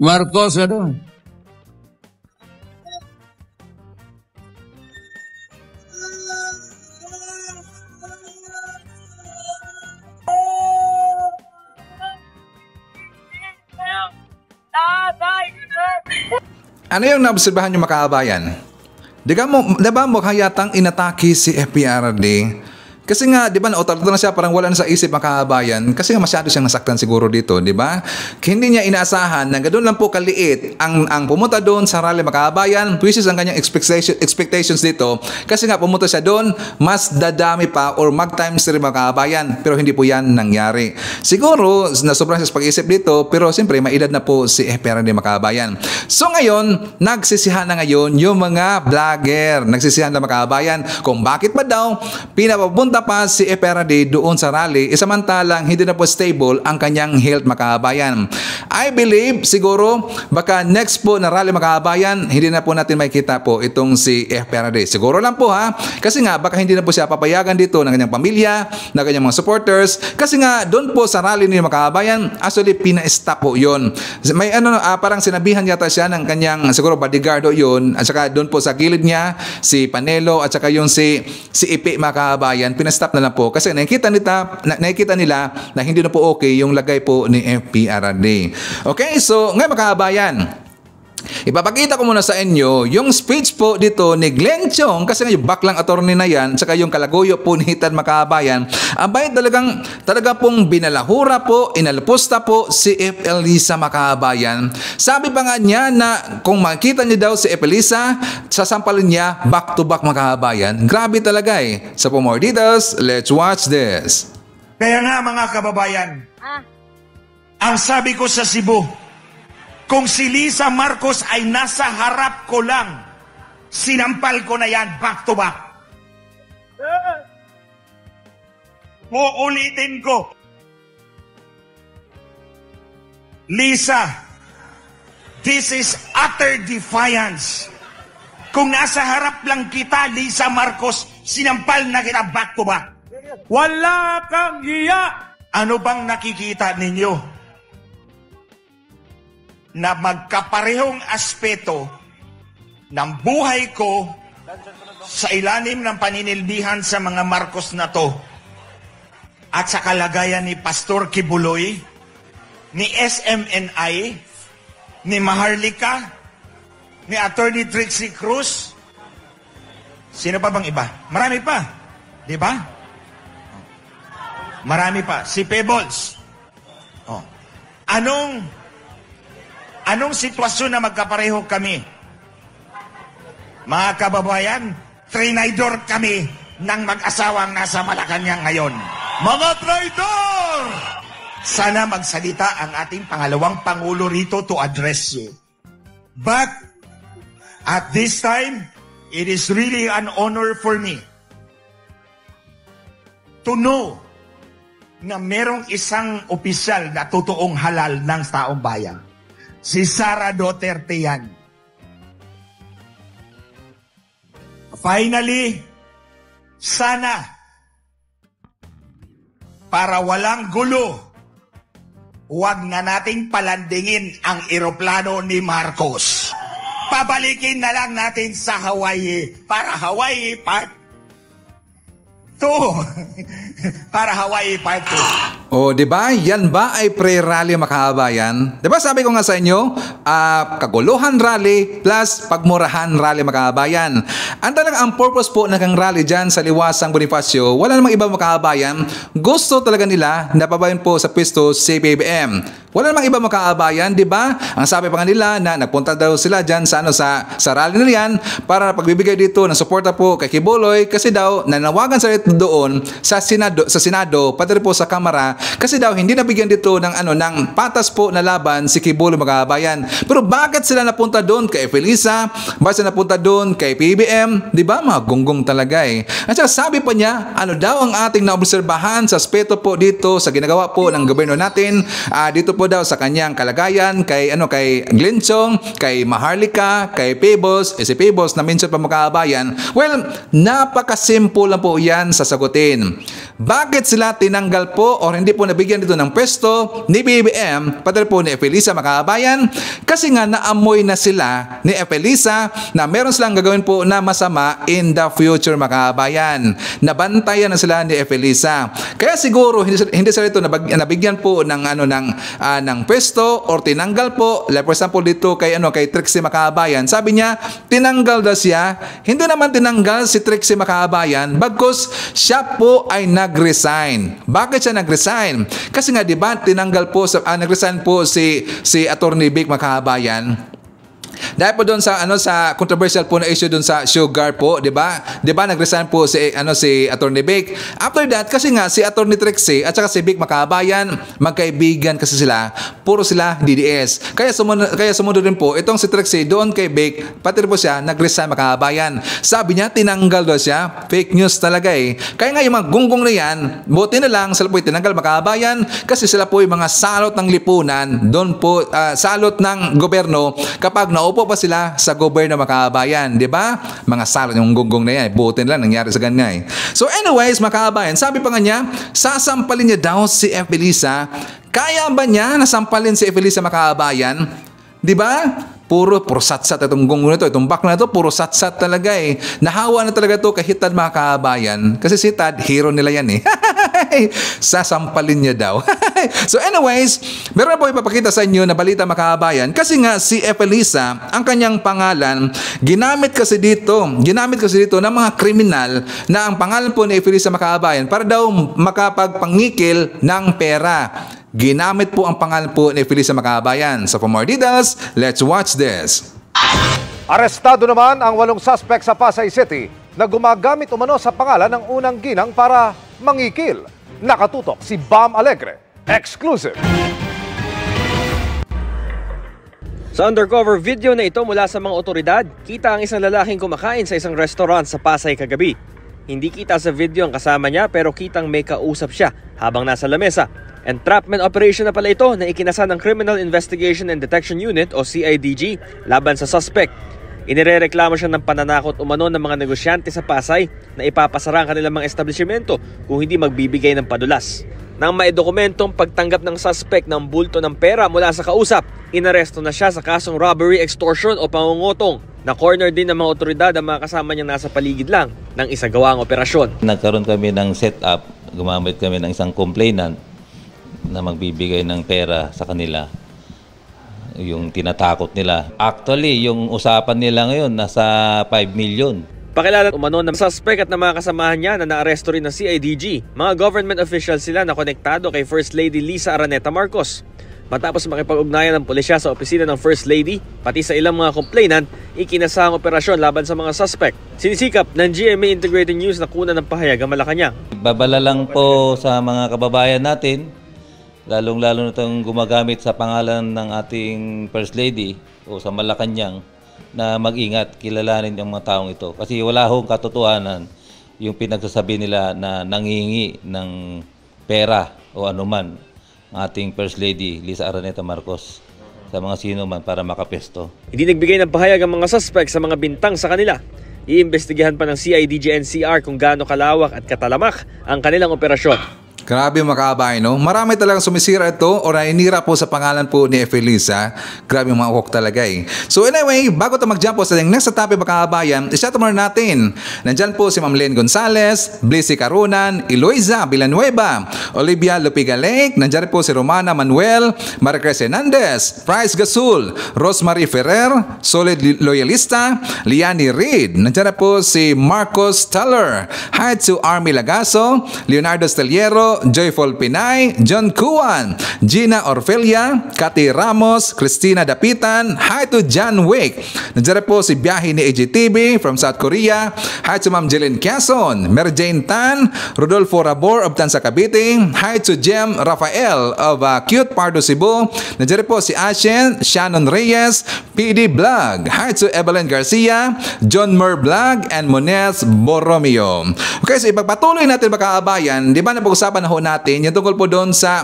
Marcos ano? Ano yung naobserbahan yung mga kababayan? Di ba mukhang yatang inatake si FPRD? Kasi nga, di ba, nautarto na siya, parang wala na sa isip mga kababayan. Kasi nga masyado siyang nasaktan siguro dito, di ba? Hindi niya inaasahan na ganoon lang po kaliit ang pumunta doon sa rally mga kababayan, which is ang kanyang expectations dito. Kasi nga, pumunta siya doon, mas dadami pa or mag-times 3 mga kababayan. Pero hindi po yan nangyari. Siguro, nasobrang siya sa pag-isip dito, pero siyempre, maedad na po si FPRD mga kababayan. So ngayon, nagsisihan na ngayon yung mga vlogger. Nagsisihan na mga kababayan kung bakit ba daw pinapapunta pa si FPRD doon sa rally, samantalang hindi na po stable ang kanyang health mga kababayan. I believe siguro baka next po na rally mga kababayan, hindi na po natin makikita po itong si FPRD. Siguro lang po ha, kasi nga baka hindi na po siya papayagan dito ng kanyang pamilya, ng kanyang mga supporters, kasi nga doon po sa rally ni mga kababayan, actually pina-stop po yun. May parang sinabihan yata siya ng kanyang siguro bodyguard yun, at saka doon po sa gilid niya si Panelo at saka yung si Ipi mga kababayan, pinastop na lang po kasi nakikita nila na hindi na po okay yung lagay po ni FPRD. Okay, so ngayon mga kababayan, ipapakita ko muna sa inyo yung speech po dito ni Glenn Chong, kasi yung baklang attorney na yan, saka yung kalaguyo po ni Hitan Makabayan, abay talaga pong binalahura po, inalpusta po si F. Elisa Makabayan. Sabi pa nga niya na kung makita niyo daw si F. Elisa, sasampalin niya back to back Makabayan. Grabe talaga eh. So for more details, let's watch this. Kaya nga mga kababayan, ang sabi ko sa Cebu, kung si Lisa Marcos ay nasa harap ko lang, sinampal ko na yan back to back. Uulitin ko. Lisa, this is utter defiance. Kung nasa harap lang kita, Lisa Marcos, sinampal na kita back to back. Wala kang hiya! Ano bang nakikita ninyo? Na magkaparehong aspeto ng buhay ko sa ilalim ng paninilbihan sa mga Marcos na to at sa kalagayan ni Pastor Kibuloy, ni SMNI, ni Maharlika, ni Attorney Trixie Cruz. Sino pa bang iba? Marami pa. Di ba? Marami pa. Si Pebbles. Anong sitwasyon na magkapareho kami? Mga kababayan, trinaydor kami ng mag-asawang nasa Malacanang ngayon. Mga traidor! Sana magsalita ang ating pangalawang Pangulo rito to address you. But at this time, it is really an honor for me to know na merong isang opisyal na totoong halal ng taong bayan. Si Sara Duterte yan. Finally, sana para walang gulo, huwag na nating palandingin ang eroplano ni Marcos. Pabalikin na lang natin sa Hawaii para Hawaii Part 2. Para Hawaii Part 2. O, di ba? Yan ba ay pre-rally mga kababayan? Di ba sabi ko nga sa inyo, kaguluhan rally plus pagmurahan rally mga kababayan. Ang purpose po ng rally dyan sa Liwasang Bonifacio, wala namang iba mga kababayan. Gusto talaga nila na pabayan po sa pwesto si PBBM. Wala namang iba mga kababayan, di ba? Ang sabi pa kanila na nagpunta daw sila dyan sa rally nila yan para pagbibigay dito ng suporta po kay Kibuloy kasi daw nanawagan sila doon sa Senado, pati po sa Kamara kasi daw hindi nabigyan dito ng patas po na laban si Kibuloy mga kababayan. Pero bakit sila napunta doon kay Felisa? Bakit sila napunta doon kay PBBM? Di ba? Mga gonggong talaga eh. At saka sabi pa niya, ano daw ang ating naobserbahan sa aspeto po dito sa ginagawa po ng gobyerno natin, dito po daw sa kanyang kalagayan kay Glenchong, kay Maharlika, kay Pebos, si Pebos na mention pa mga kababayan. Well, napakasimple lang po yan sasagutin. Bakit sila tinanggal po o hindi po nabigyan dito ng pwesto ni BBM, pati po ni Felisa mga kababayan? Kasi nga naamoy na sila ni Felisa na meron silang gagawin po na masama in the future mga kababayan. Nabantayan na sila ni Felisa. Kaya siguro hindi sila ito nabigyan po ng pwesto or tinanggal po. Like for example dito kay Trixie mga kababayan. Sabi niya, tinanggal daw siya. Hindi naman tinanggal si Trixie mga kababayan bagkus siya po ay nag-resign. Bakit siya nag-resign? Kasi nga 'di ba tinanggal po nag-resign po si Attorney Vic mga kababayan. Dahil po doon sa controversial po na issue doon sa sugar po, 'di ba? 'Di ba nag-resign po si Attorney Vic. After that kasi nga si Attorney Trixie at saka si Vic makabayan, magkaibigan kasi sila, puro sila DDS. Kaya sumunod din po itong si Trixie doon kay Vic, pati po siya nag-resign makabayan. Sabi niya tinanggal daw siya. Fake news talaga eh. Kaya nga yung mga gunggong na yan, buti na lang sila po tinanggal makabayan kasi sila po yung mga salot ng lipunan, doon po salot ng gobyerno kapag naupo pa sila sa gobyerno mga kababayan, di ba? Mga salot yung gunggong na yan, butin lang nangyari sa ganyan. So anyways mga kababayan, sabi pa nga niya, sasampalin niya daw si Felisa. Kaya ba niya nasampalin si Felisa mga kababayan? Di ba? Puro satsat itong gunggong na ito, itong bak na ito, puro satsat talaga eh. Nahawa na talaga ito kay Tad mga kababayan. Kasi si Tad, hero nila yan eh. Sasampalin niya daw. So anyways, meron po ipapakita sa inyo na balita mga kababayan. Kasi nga si Felisa, ang kanyang pangalan, ginamit kasi dito ng mga kriminal na ang pangalan po ni Felisa mga kababayan para daw makapagpangikil ng pera. Ginamit po ang pangalan po ni Felisa mga kababayan. So for more details, let's watch this. Arestado naman ang 8 suspect sa Pasay City na gumagamit umano sa pangalan ng unang ginang para mangikil. Nakatutok si Bam Alegre. Exclusive. Sa undercover video na ito mula sa mga otoridad, kita ang isang lalaking kumakain sa isang restaurant sa Pasay kagabi. Hindi kita sa video ang kasama niya pero kitang may kausap siya habang nasa lamesa. Entrapment operation na pala ito na ikinasa ng Criminal Investigation and Detection Unit o CIDG laban sa suspect. Inirereklamo siya ng pananakot umano ng mga negosyante sa Pasay na ipapasara ang kanilang mga establishmento kung hindi magbibigay ng padulas. Nang maidokumentong pagtanggap ng suspect ng bulto ng pera mula sa kausap, inaresto na siya sa kasong robbery, extortion o pangungutong. Na-corner din ng mga otoridad ang mga kasama niyang nasa paligid lang ng isagawaang operasyon. Nagkaroon kami ng setup, gumamit kami ng isang complainant na magbibigay ng pera sa kanila, yung tinatakot nila. Actually, yung usapan nila ngayon nasa 5 million. Pakilala umano ng suspect at ng mga kasamahan niya na naaresto rin ng CIDG. Mga government officials sila na konektado kay First Lady Lisa Araneta Marcos. Matapos makipag-ugnayan ng pulisya sa opisina ng First Lady, pati sa ilang mga complainant, ikinasa ang operasyon laban sa mga suspect. Sinisikap ng GMA Integrated News na kunan ng pahayag ang Malacanang. Babala lang po sa mga kababayan natin, lalong-lalo na itong gumagamit sa pangalan ng ating First Lady o sa Malacanang, na mag-ingat, kilalanin yung mga taong ito. Kasi wala hong katotohanan yung pinagsasabi nila na nanghihingi ng pera o anuman ang ating First Lady, Lisa Araneta Marcos, sa mga sino man para makapesto. Hindi nagbigay ng pahayag ang mga suspect sa mga bintang sa kanila. Iimbestigahan pa ng CIDG-NCR kung gaano kalawak at katalamak ang kanilang operasyon. Grabe mga kababayan, no? Marami talagang sumisira ito o nainira po sa pangalan po ni Efelisa. Grabe yung mga ukok talaga eh. So anyway, bago ito mag-jump po sa next topic mga kababayan, isa muna natin. Nandyan po si Ma'am Len Gonzales, Blissy Carunan, Eloisa Villanueva, Olivia Lupigalek, nandyan po si Romana Manuel, Maricruz Hernandez, Price Gasul, Rosemary Ferrer, Solid Loyalista, Liani Reed, nandyan po si Marcos Teller, hi to Army Lagaso, Leonardo Steliero, Joyful Pinay, John Kuan, Gina Orfelia, Cathy Ramos, Christina Dapitan, hi to John Wick. Nandiyan po si Biyahe ni AGTV from South Korea, hi to Ma'am Jelen Quezon, Mary Jane Tan, Rodolfo Rabor of Tansa Cavite, hi to Jem Rafael of Cute Pardo Cebu. Nandiyan po si Ashen, Shannon Reyes, PD Vlog, hi to Evelyn Garcia, John Mer Vlog, and Monez Borromeo. Okay, so ipagpatuloy natin mga kaabayan, di ba napag-usapan na ho natin yung tungkol po doon sa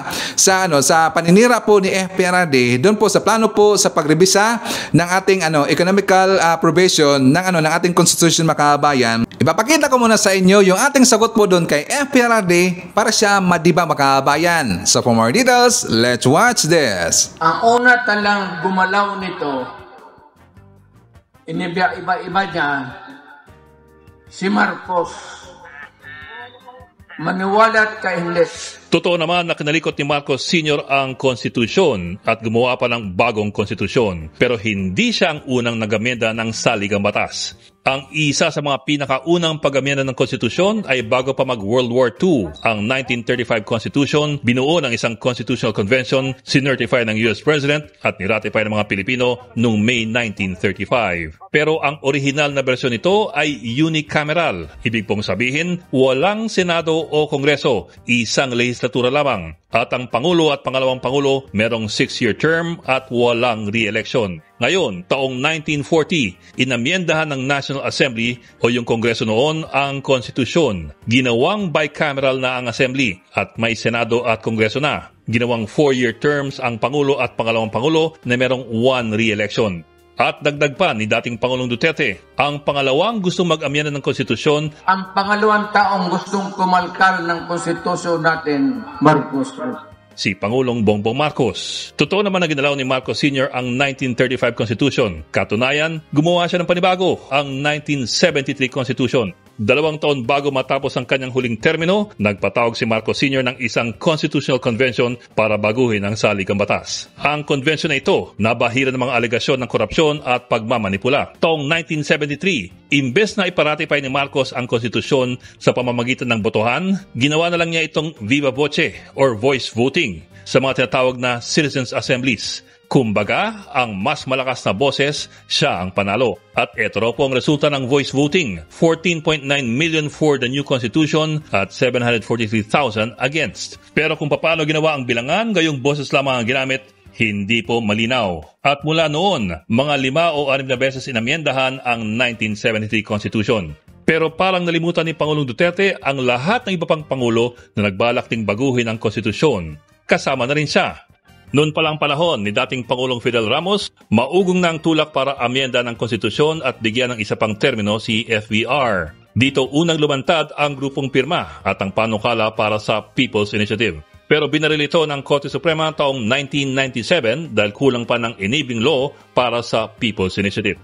paninira po ni FPRD doon po sa plano po sa pagrebisa ng ating economical provision ng ating constitution mga kababayan. Ipapakita ko muna sa inyo yung ating sagot po doon kay FPRD para siya madiba mga kababayan. So for more details, let's watch this. Ang una talang gumalaw nito, iba-iba niya, si Marcos. Maniwala ka hindi. Totoo naman na kinalikot ni Marcos Sr. ang konstitusyon at gumawa pa ng bagong konstitusyon. Pero hindi siya ang unang nagamenda ng saligang batas. Ang isa sa mga pinakaunang pag-amenda ng konstitusyon ay bago pa mag-World War II. Ang 1935 Constitution, binuo ng isang Constitutional Convention, sinertify ng US President at niratify ng mga Pilipino noong May 1935. Pero ang original na bersyon nito ay unicameral. Ibig pong sabihin, walang Senado o Kongreso, isang legislatura lamang. At ang Pangulo at Pangalawang Pangulo merong 6-year term at walang re-election. Ngayon, taong 1940, inamyendahan ng National Assembly o yung Kongreso noon ang konstitusyon. Ginawang bicameral na ang Assembly at may Senado at Kongreso na. Ginawang 4-year terms ang Pangulo at Pangalawang Pangulo na merong 1 re-election. At dagdag pa ni dating Pangulong Duterte, ang pangalawang gustong mag-amyenda ng konstitusyon. Ang pangalawang taong gustong kumalkal ng konstitusyon natin, Marcos. Si Pangulong Bongbong Marcos. Totoo naman na ginalaw ni Marcos Sr. ang 1935 Constitution. Katunayan, gumawa siya ng panibago, ang 1973 Constitution. 2 taon bago matapos ang kanyang huling termino, nagpatawag si Marcos Sr. ng isang Constitutional Convention para baguhin ang saligang batas. Ang convention na ito, nabahira ng mga alegasyon ng korupsyon at pagmamanipula. Taong 1973, imbes na iparatify ni Marcos ang konstitusyon sa pamamagitan ng botohan, ginawa na lang niya itong viva voce or voice voting sa mga tinatawag na citizens' assemblies. Kumbaga, ang mas malakas na boses, siya ang panalo. At ito raw po ang resulta ng voice voting. 14.9 million for the new constitution at 743,000 against. Pero kung paano ginawa ang bilangan, gayong boses lamang ang ginamit, hindi po malinaw. At mula noon, mga 5 o 6 na beses inamyendahan ang 1973 Constitution. Pero parang nalimutan ni Pangulong Duterte ang lahat ng iba pang Pangulo na nagbalak ding baguhin ang konstitusyon. Kasama na rin siya. Noon palang panahon ni dating Pangulong Fidel Ramos, maugong na ang tulak para amyenda ng konstitusyon at bigyan ng isa pang termino si FVR. Dito unang lumantad ang grupong pirma at ang panukala para sa People's Initiative. Pero binaril ito ng Korte Suprema taong 1997 dahil kulang pa ng enabling law para sa People's Initiative.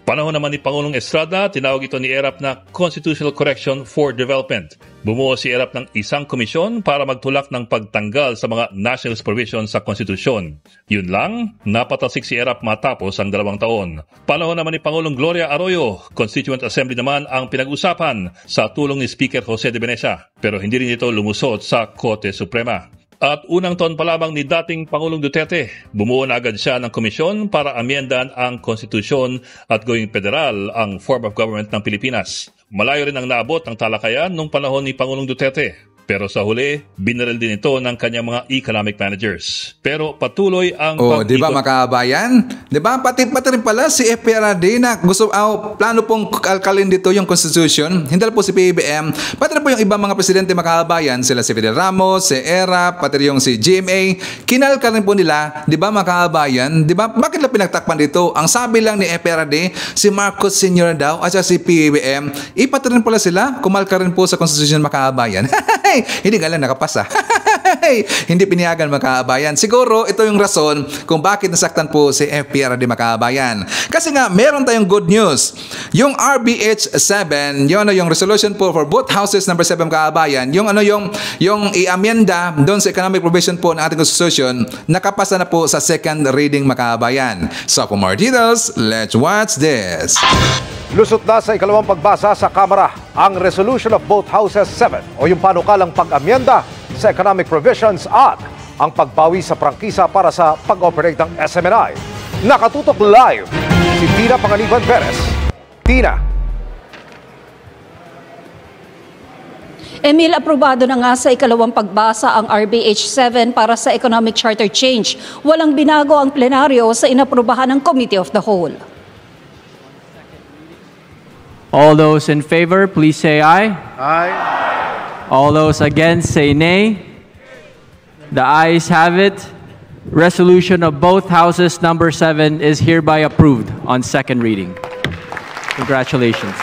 Panahon naman ni Pangulong Estrada, tinawag ito ni ERAP na Constitutional Correction for Development. Bumuo si ERAP ng isang komisyon para magtulak ng pagtanggal sa mga nationalist provisions sa konstitusyon. Yun lang, napatasik si ERAP matapos ang 2 taon. Panahon naman ni Pangulong Gloria Arroyo, Constituent Assembly naman ang pinag-usapan sa tulong ni Speaker Jose de Venecia, pero hindi rin ito lumusot sa Korte Suprema. At unang taon pa lamang ni dating Pangulong Duterte, bumuo na agad siya ng komisyon para amyendan ang konstitusyon at gawing federal ang form of government ng Pilipinas. Malayo rin ang naabot ng talakayan nung panahon ni Pangulong Duterte. Pero sa huli, binaril din ito ng kanyang mga economic managers. Pero patuloy ang di ba makabayan? Di ba? Pati rin pala si FPRD na gusto, plano pong kalkalin dito yung constitution. Hindi lang po si PBBM. Pati rin po yung ibang mga presidente makabayan. Sila si Fidel Ramos, si ERA, pati rin yung si GMA. Kinalkal rin po nila. Di ba makabayan? Di ba? Bakit lang pinagtakpan dito? Ang sabi lang ni FPRD, si Marcos Sr. daw at si PBBM. Pati rin pala sila. Kumalkal rin po sa constitution makabayan. Hindi nga lang nakapasa. Hindi piniyagan makaabayan. Siguro ito yung rason kung bakit nasaktan po si FPRD makaabayan. Kasi nga meron tayong good news. Yung RBH 7, yung resolution po for both houses number 7 makaabayan, yung i-amenda doon sa economic provision po ng ating constitution, nakapasa na po sa second reading makaabayan. So for more details, let's watch this. Lusot na sa ikalawang pagbasa sa Kamara ang Resolution of both Houses 7 o yung panukalang pag-amyenda sa economic provisions at ang pagbawi sa prangkisa para sa pag-operate ng SMNI. Nakatutok live si Tina Panganiban Perez. Tina. Emil, aprobado na nga sa ikalawang pagbasa ang RBH 7 para sa Economic Charter Change. Walang binago ang plenaryo sa inaprubahan ng Committee of the Whole. All those in favor, please say aye. Aye. All those against, say nay. The ayes have it. Resolution of both houses number 7 is hereby approved on second reading. Congratulations.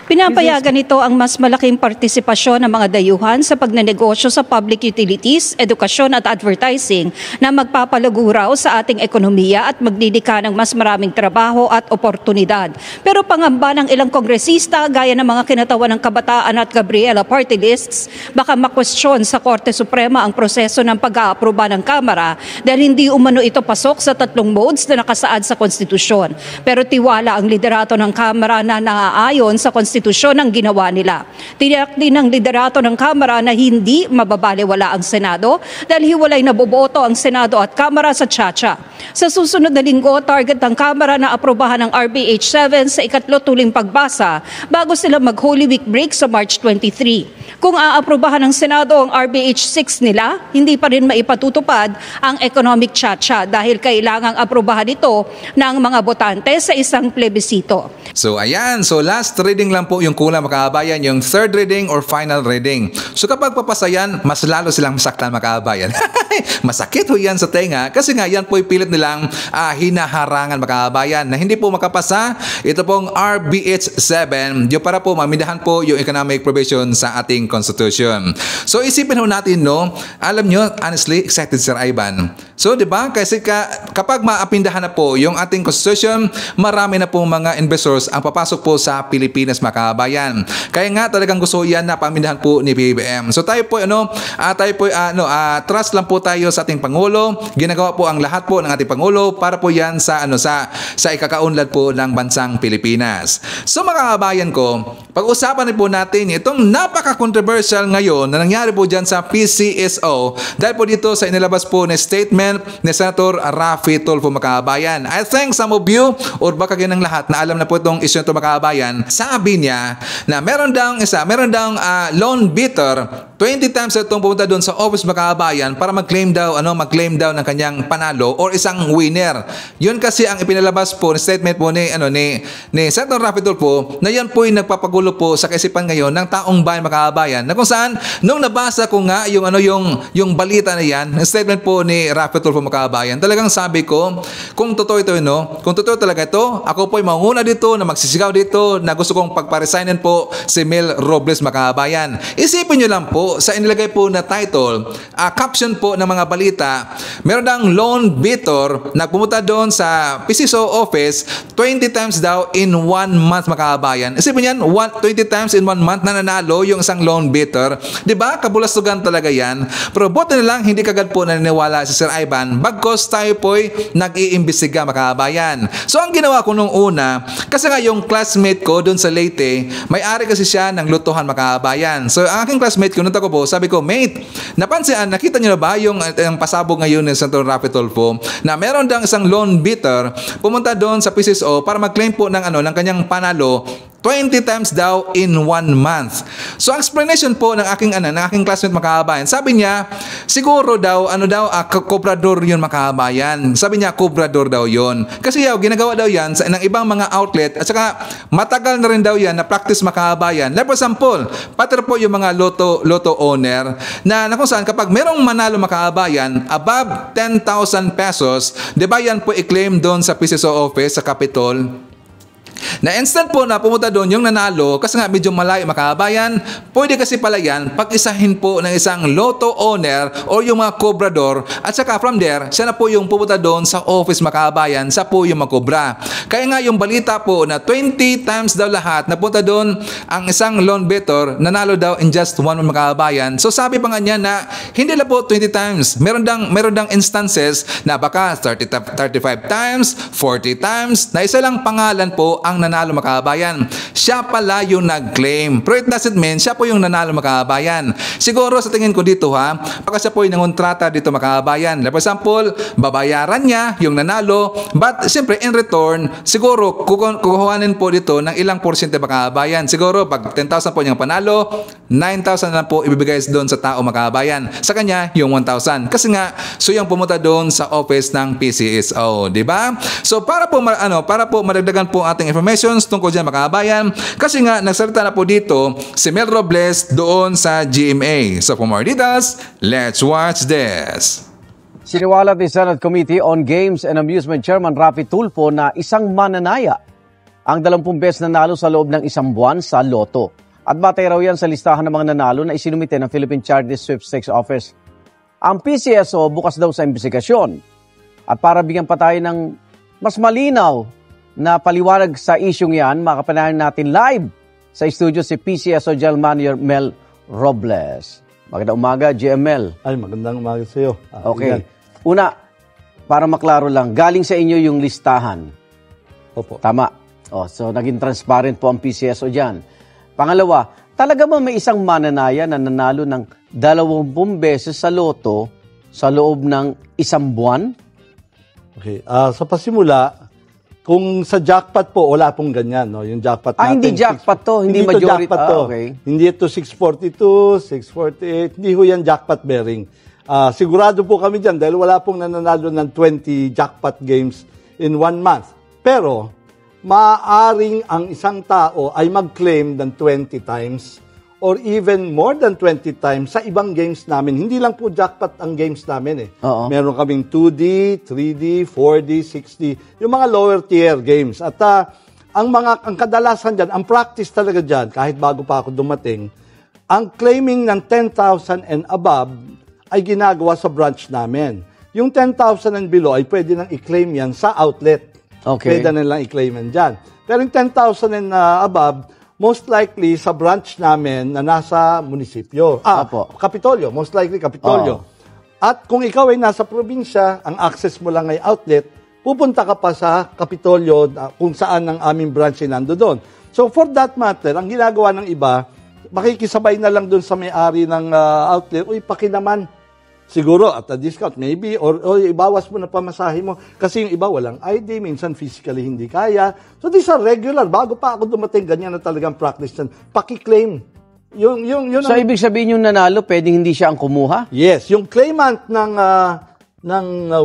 Pinapayagan nito ang mas malaking partisipasyon ng mga dayuhan sa pagnenegosyo sa public utilities, edukasyon at advertising na magpapalago raw sa ating ekonomiya at magdidika ng mas maraming trabaho at oportunidad. Pero pangamba ng ilang kongresista gaya ng mga kinatawan ng Kabataan at Gabriela party lists, baka makwestiyon sa Korte Suprema ang proseso ng pag-aaproba ng Kamara dahil hindi umano ito pasok sa 3 modes na nakasaad sa konstitusyon. Pero tiwala ang liderato ng Kamara na naaayon sa konstitusyon ang ginawa nila. Tiniyak din ng liderato ng Kamara na hindi mababaliwala ang Senado dahil hiwalay na boboto ang Senado at Kamara sa Tsa-Tsa. Sa susunod na linggo, target ng Kamara na aprobahan ang RBH 7 sa ikatlo tuling pagbasa bago sila mag-Holy Week break sa March 23. Kung aaprobahan ng Senado ang RBH 6 nila, hindi pa rin maipatutupad ang economic Tsa-Tsa dahil kailangang aprobahan ito ng mga botante sa isang plebisito. So ayan, so last reading lang po yung kulang makaabayan, yung third reading or final reading. So kapag papasayan, mas lalo silang masaktan makaabayan. Masakit ho yan sa tenga kasi nga yan po ipilit nilang hinaharangan makaabayan na hindi po makapasa. Ito pong RBH 7, yung para po mamindahan po yung economic provision sa ating constitution. So isipin ho natin, no, alam nyo, honestly, excited Sir Ivan. So di ba, kasi kapag maapindahan na po yung ating constitution, marami na pong mga investors ang papasok po sa Pilipinas makaabayan. Kaya nga talagang gusto yan na pamindahan po ni PBBM. So tayo po trust lang po tayo sa ating Pangulo. Ginagawa po ang lahat po ng ating Pangulo para po yan sa ikakaunlad po ng bansang Pilipinas. So makakabayan ko, pag-usapan po natin itong napaka-controversial ngayon na nangyari po dyan sa PCSO dahil po dito sa inilabas po na statement ni Senator Raffy Tulfo makakabayan. I think some of you or baka ganang lahat na alam na po itong issue ito makakabayan. Sabi niya na meron daw loan bidder 20 times itong pumunta doon sa office makakabayan para mag-claim daw ng kanyang panalo or isang winner. Yun kasi ang ipinalabas po na statement po ni Senator Raffy Tulfo na yan po yung nagpapagulo po sa kaisipan ngayon ng taong bayan makakabayan na kung saan nung nabasa ko nga yung balita na yan, statement po ni Raffy Tulfo makakabayan, talagang sabi ko kung totoo ito, kung totoo talaga ito, ako po ay manguna dito na magsisigaw dito na gusto kong pagparesignin po si Mel Robles makakabayan. Isipin nyo lang po sa inilagay po na title, caption po ng mga balita, meron daw loan bidder Cobrador nagpumunta doon sa PCSO office 20 times daw in 1 month, mga kabayan. Isipin yan, 20 times in 1 month na nanalo yung isang loan beater. Diba? Kabulastugan talaga yan. Pero buti na lang, hindi kagad po naniniwala si Sir Ivan bagkos tayo po'y nag-iimbestiga, mga kabayan. So ang ginawa ko nung una, kasi nga yung classmate ko doon sa Leyte, may-ari kasi siya ng lutuhan, mga kabayan. So ang aking classmate, kununta ko po, sabi ko, mate, nakita niyo na ba yung pasabog ngayon ng Santo Rapi Tulfo na meron dang isang loan beater pumunta doon sa PCSO para mag-claim po ng kanyang panalo 20 times daw in 1 month. So explanation po ng aking classmate, mga kabayan, sabi niya siguro daw Cobrador yun, mga kabayan. Sabi niya Cobrador daw yun. Kasi ginagawa daw yan ng ibang mga outlet at saka matagal na rin daw yan na practice, mga kabayan. Like for example, pati po yung mga loto owner na kung saan kapag merong manalo, mga kabayan, above 10,000 pesos, di ba yan po i-claim doon sa PCSO office sa Capitol? Na instant po na pumunta doon yung nanalo kasi nga medyo malayo, mga kabayan. Pwede kasi pala yan pag-isahin po ng isang loto owner o yung mga Cobrador at saka from there, siya na po yung pumunta doon sa office, mga kabayan, sa po yung makobra. Kaya nga yung balita po na 20 times daw lahat na punta doon ang isang loan beater, nanalo daw in just 1 month, mga kabayan. So sabi pa nga niya na hindi lang po 20 times. Meron dang instances na baka 35 times, 40 times, na isa lang pangalan po ang nanalo, mga kabayan. Siya pala yung nag-claim. Pero it doesn't mean siya po yung nanalo, mga kabayan. Siguro sa tingin ko dito baka siya po yung nangontrata dito, mga kabayan. For example, babayaran niya yung nanalo, but siyempre in return, siguro kukuhanin po dito ng ilang porsyento, mga kabayan. Siguro pag 10,000 po niyang panalo, 9,000 na po ibibigay doon sa tao, mga kabayan. Sa kanya, yung 1,000. Kasi nga, so yung pumunta doon sa office ng PCSO, di ba? So para po madagdagan po ating information tungkol dyan, mga kabayan, kasi nga nagsalita na po dito si Mel Robles doon sa GMA. So for more details, let's watch this. Siniwalat ni Senate Committee on Games and Amusement Chairman Rapi Tulfo na isang mananaya ang 20 beses nanalo sa loob ng isang buwan sa loto. At batay raw yan sa listahan ng mga nanalo na isinumite ng Philippine Charity Sweepstakes Office. Ang PCSO bukas daw sa investigasyon. At para bigyan pa tayo ng mas malinaw na paliwanag sa isyong yan, makapanayan natin live sa studio si PCSO General Manager Mel Robles. Magandang umaga, GML. Ay, magandang umaga sa iyo. Okay. Una, para maklaro lang, galing sa inyo yung listahan. Opo. Tama. So, naging transparent po ang PCSO dyan. Pangalawa, talaga ba may isang mananaya na nanalo ng 20 beses sa loto sa loob ng isang buwan? Okay. Sa pasimula, kung sa jackpot po, wala pong ganyan. No? Yung jackpot natin. Hindi jackpot to. Hindi majority. Jackpot to. Okay. Hindi ito 642, 648. Hindi ho yan jackpot bearing. Sigurado po kami dyan dahil wala pong nananalo ng 20 jackpot games in 1 month. Pero, maaaring ang isang tao ay mag-claim ng 20 times or even more than 20 times sa ibang games namin. Hindi lang po jackpot ang games namin eh. Meron kaming 2D, 3D, 4D, 6D, yung mga lower tier games. At ang kadalasan dyan, ang practice talaga dyan, kahit bago pa ako dumating, ang claiming ng 10,000 and above ay ginagawa sa branch namin. Yung 10,000 and below ay pwede nang i-claim yan sa outlet. Okay. Pwede na lang i-claim yan dyan. Pero yung 10,000 and above, most likely sa branch namin na nasa munisipyo. Kapitolyo. Most likely Kapitolyo. At kung ikaw ay nasa probinsya, ang access mo lang ay outlet, pupunta ka pa sa Kapitolyo kung saan ang aming branch ay nandoon. So for that matter, ang ginagawa ng iba, makikisabay na lang doon sa may-ari ng outlet, uy, paki naman. Siguro at a discount, maybe, or ibawas mo na pamasahe mo. Kasi yung iba walang ID, minsan physically hindi kaya. So these are regular. Bago pa ako dumating, ganyan na talagang practice yan. Paki-claim. So ibig sabihin yung nanalo, pwedeng hindi siya ang kumuha? Yes. Yung claimant ng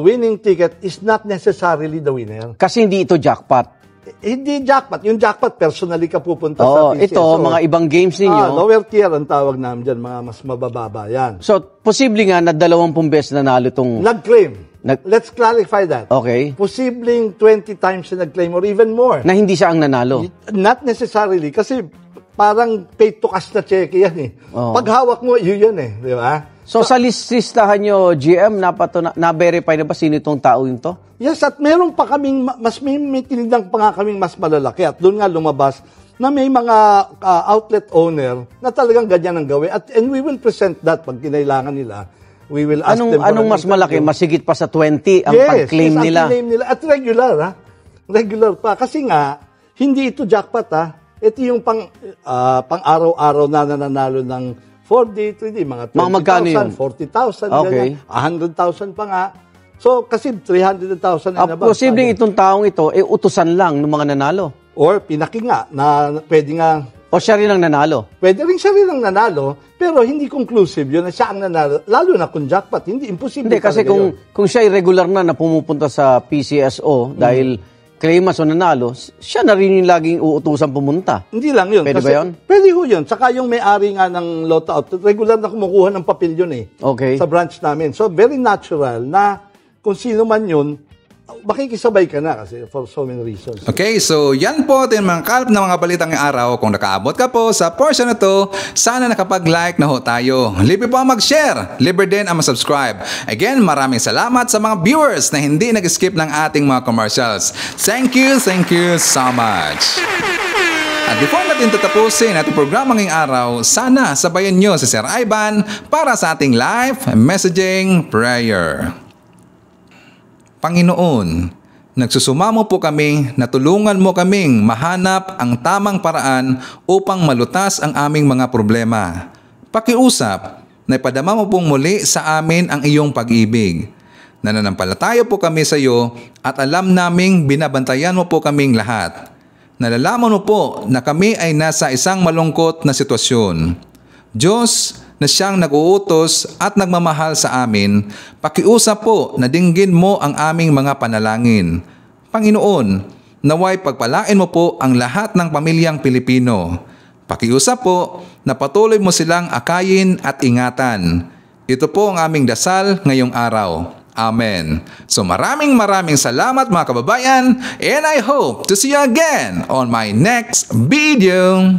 winning ticket is not necessarily the winner. Kasi hindi ito jackpot. Hindi jackpot. Yung jackpot, personally ka pupunta sa PCSO. Ito, mga ibang games ninyo. Lower tier ang tawag namin dyan. Mga mas mabababa yan. So, posible nga na 20 beses nanalo itong... Nag-claim. Let's clarify that. Okay. Posibleng 20 times na nag-claim or even more. Na hindi siya ang nanalo? Not necessarily. Kasi parang paid to cash na check yan eh. Pag hawak mo, yun yan eh. Di ba? So sa listahan nyo, GM, na-verify na ba sino itong tao yun to? Yes, at meron pa kaming, may tinignan pa nga kaming mas malalaki at doon nga lumabas na may mga outlet owner na talagang ganyan ang gawin. And we will present that pag kinailangan nila. We will ask them. Anong mas malaki? Masigit pa sa 20 ang pag-claim nila? Yes, nila. At regular, ha? Regular pa. Kasi nga, hindi ito jackpot, ha? Ito yung pang araw-araw na nananalo ng 4D, 3D, mga 20,000, 40,000, okay. 100,000 pa nga. So, kasi 300,000 na ba? Posibleng itong taong ito, utusan lang ng mga nanalo. Or pinakinga na pwede nga... O siya rin ang nanalo? Pwede rin siya rin ang nanalo, pero hindi conclusive yun na siya ang nanalo. Lalo na kung jackpot, hindi imposible. Hindi, kasi kung siya ay regular na pumupunta sa PCSO dahil claimants o nanalo, siya na rin yung laging uutusan pumunta. Hindi lang yun. Pwede ba yun? Pwede ho yun. Saka yung may-ari nga ng Lotto Out, regular na kumukuha ng papel yun Okay. Sa branch namin. So, very natural na kung sino man yun, makikisabay ka na kasi for so many reasons. Okay, so yan po din mga kalap na mga balitang ng araw. Kung nakaabot ka po sa portion na to, sana nakapag-like na ho tayo. Libre po ang mag-share, libre din ang mag-subscribe. Again, maraming salamat sa mga viewers na hindi nag-skip ng ating mga commercials. Thank you so much. At before natin tatapusin ating programa ngayong araw, sana sabayan nyo si Sir Ivan para sa ating live messaging prayer. Panginoon, nagsusumamo po kami na tulungan mo kaming mahanap ang tamang paraan upang malutas ang aming mga problema. Pakiusap na ipadama mo pong muli sa amin ang iyong pag-ibig. Nananampalataya po kami sa iyo at alam naming binabantayan mo po kaming lahat. Nalalaman mo po na kami ay nasa isang malungkot na sitwasyon. Diyos, na siyang nag-uutos at nagmamahal sa amin, pakiusap po na dinggin mo ang aming mga panalangin. Panginoon, naway pagpalain mo po ang lahat ng pamilyang Pilipino. Pakiusap po na patuloy mo silang akayin at ingatan. Ito po ang aming dasal ngayong araw. Amen. So maraming salamat mga kababayan, and I hope to see you again on my next video.